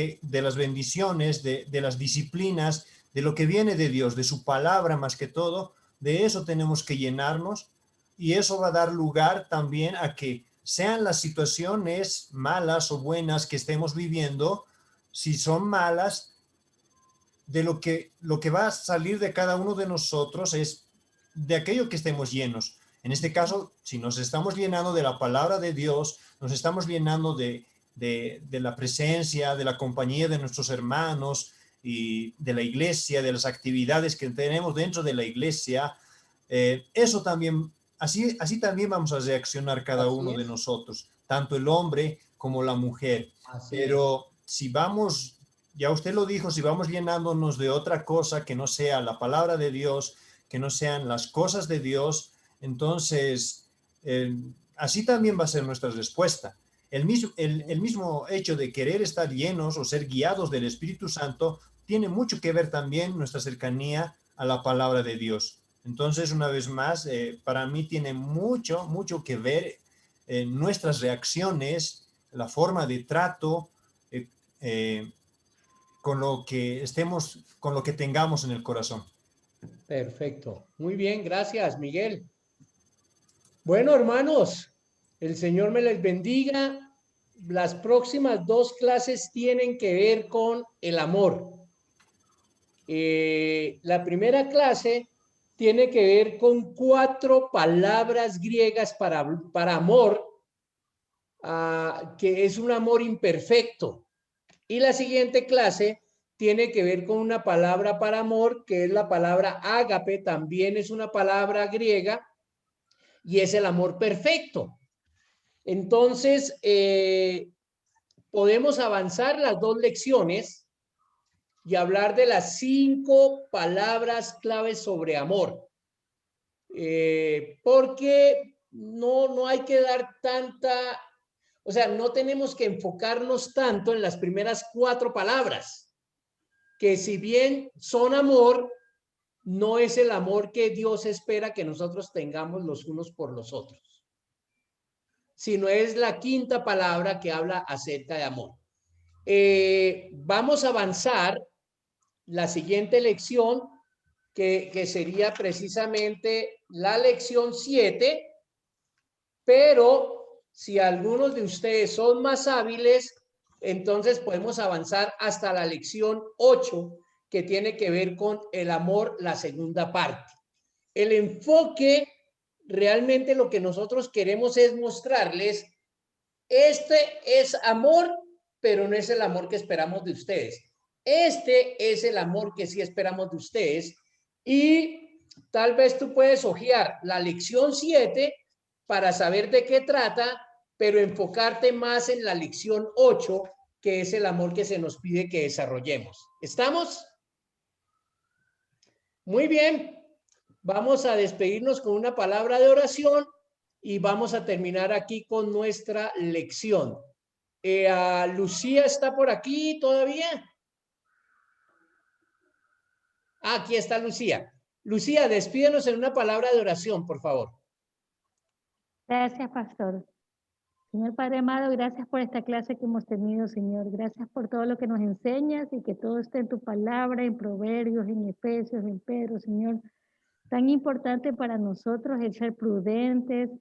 bendiciones, de las disciplinas, de lo que viene de Dios, de su palabra más que todo. De eso tenemos que llenarnos, y eso va a dar lugar también a que sean las situaciones malas o buenas que estemos viviendo, si son malas, de lo que va a salir de cada uno de nosotros es de aquello que estemos llenos. En este caso, si nos estamos llenando de la palabra de Dios, nos estamos llenando de la presencia, de la compañía de nuestros hermanos y de la iglesia, de las actividades que tenemos dentro de la iglesia, eso también, así también vamos a reaccionar cada uno de nosotros, tanto el hombre como la mujer. Pero si vamos, ya usted lo dijo, si vamos llenándonos de otra cosa que no sea la palabra de Dios, que no sean las cosas de Dios, entonces así también va a ser nuestra respuesta. El mismo hecho de querer estar llenos o ser guiados del Espíritu Santo tiene mucho que ver también nuestra cercanía a la palabra de Dios. Entonces, una vez más, para mí tiene mucho que ver nuestras reacciones, la forma de trato con lo que tengamos en el corazón. Perfecto. Muy bien, gracias, Miguel. Bueno, hermanos, el Señor me les bendiga. Las próximas 2 clases tienen que ver con el amor. La primera clase tiene que ver con 4 palabras griegas para amor, que es un amor imperfecto. Y la siguiente clase tiene que ver con una palabra para amor, que es la palabra ágape, también es una palabra griega, y es el amor perfecto. Entonces, podemos avanzar las 2 lecciones y hablar de las 5 palabras claves sobre amor. Porque no hay que dar tanta, o sea, no tenemos que enfocarnos tanto en las primeras 4 palabras, que si bien son amor, no es el amor que Dios espera que nosotros tengamos los unos por los otros, sino es la quinta palabra que habla acerca de amor. Vamos a avanzar la siguiente lección, que sería precisamente la lección 7, pero si algunos de ustedes son más hábiles, entonces podemos avanzar hasta la lección 8, que tiene que ver con el amor, la segunda parte. El enfoque, realmente lo que nosotros queremos es mostrarles, este es amor, pero no es el amor que esperamos de ustedes. Este es el amor que sí esperamos de ustedes, y tal vez tú puedes hojear la lección 7 para saber de qué trata, pero enfocarte más en la lección 8, que es el amor que se nos pide que desarrollemos. ¿Estamos? Muy bien. Vamos a despedirnos con una palabra de oración y vamos a terminar aquí con nuestra lección. ¿Lucía está por aquí todavía? Aquí está Lucía. Lucía, despídenos en una palabra de oración, por favor. Gracias, pastor. Señor Padre amado, gracias por esta clase que hemos tenido, Señor. Gracias por todo lo que nos enseñas y que todo esté en tu palabra, en Proverbios, en Efesios, en Pedro, Señor. Tan importante para nosotros el ser prudentes,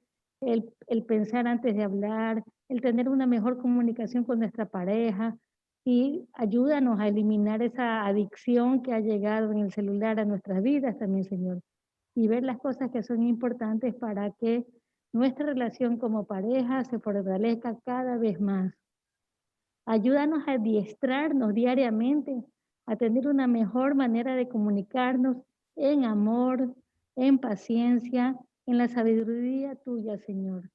el pensar antes de hablar, el tener una mejor comunicación con nuestra pareja, y ayúdanos a eliminar esa adicción que ha llegado en el celular a nuestras vidas también, Señor. Y ver las cosas que son importantes para que nuestra relación como pareja se fortalezca cada vez más. Ayúdanos a adiestrarnos diariamente, a tener una mejor manera de comunicarnos en amor, en paciencia, en la sabiduría tuya, Señor.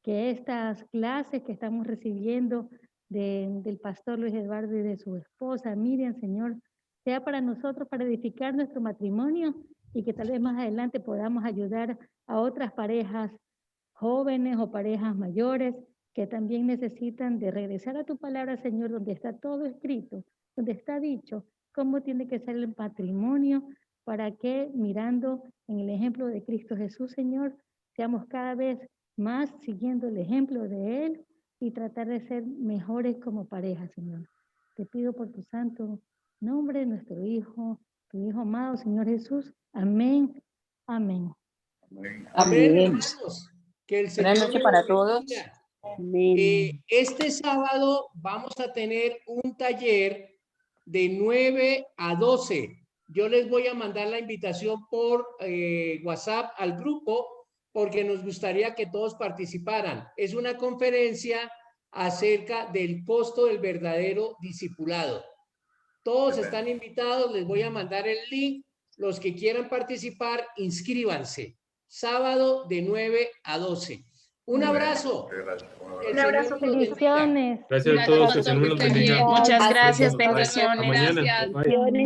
Que estas clases que estamos recibiendo del pastor Luis Eduardo y de su esposa Miriam, Señor, sea para nosotros, para edificar nuestro matrimonio, y que tal vez más adelante podamos ayudar a otras parejas jóvenes o parejas mayores que también necesitan de regresar a tu palabra, Señor, donde está todo escrito, donde está dicho cómo tiene que ser el matrimonio, para que mirando en el ejemplo de Cristo Jesús, Señor, seamos cada vez más siguiendo el ejemplo de Él y tratar de ser mejores como pareja, Señor. Te pido por tu santo nombre, nuestro Hijo, tu Hijo amado, Señor Jesús. Amén. Amén. Amén, hermanos. Que el Señor Buenas noches para todos. Este sábado vamos a tener un taller de 9 a 12. Yo les voy a mandar la invitación por WhatsApp al grupo, porque nos gustaría que todos participaran. Es una conferencia acerca del costo del verdadero discipulado. Todos están invitados, les voy a mandar el link. Los que quieran participar, inscríbanse. Sábado de 9 a 12. Un abrazo. Un abrazo, bendiciones. Gracias a todos, que el Señor los bendiga. Muchas gracias, Hasta bendiciones. mañana. Bye.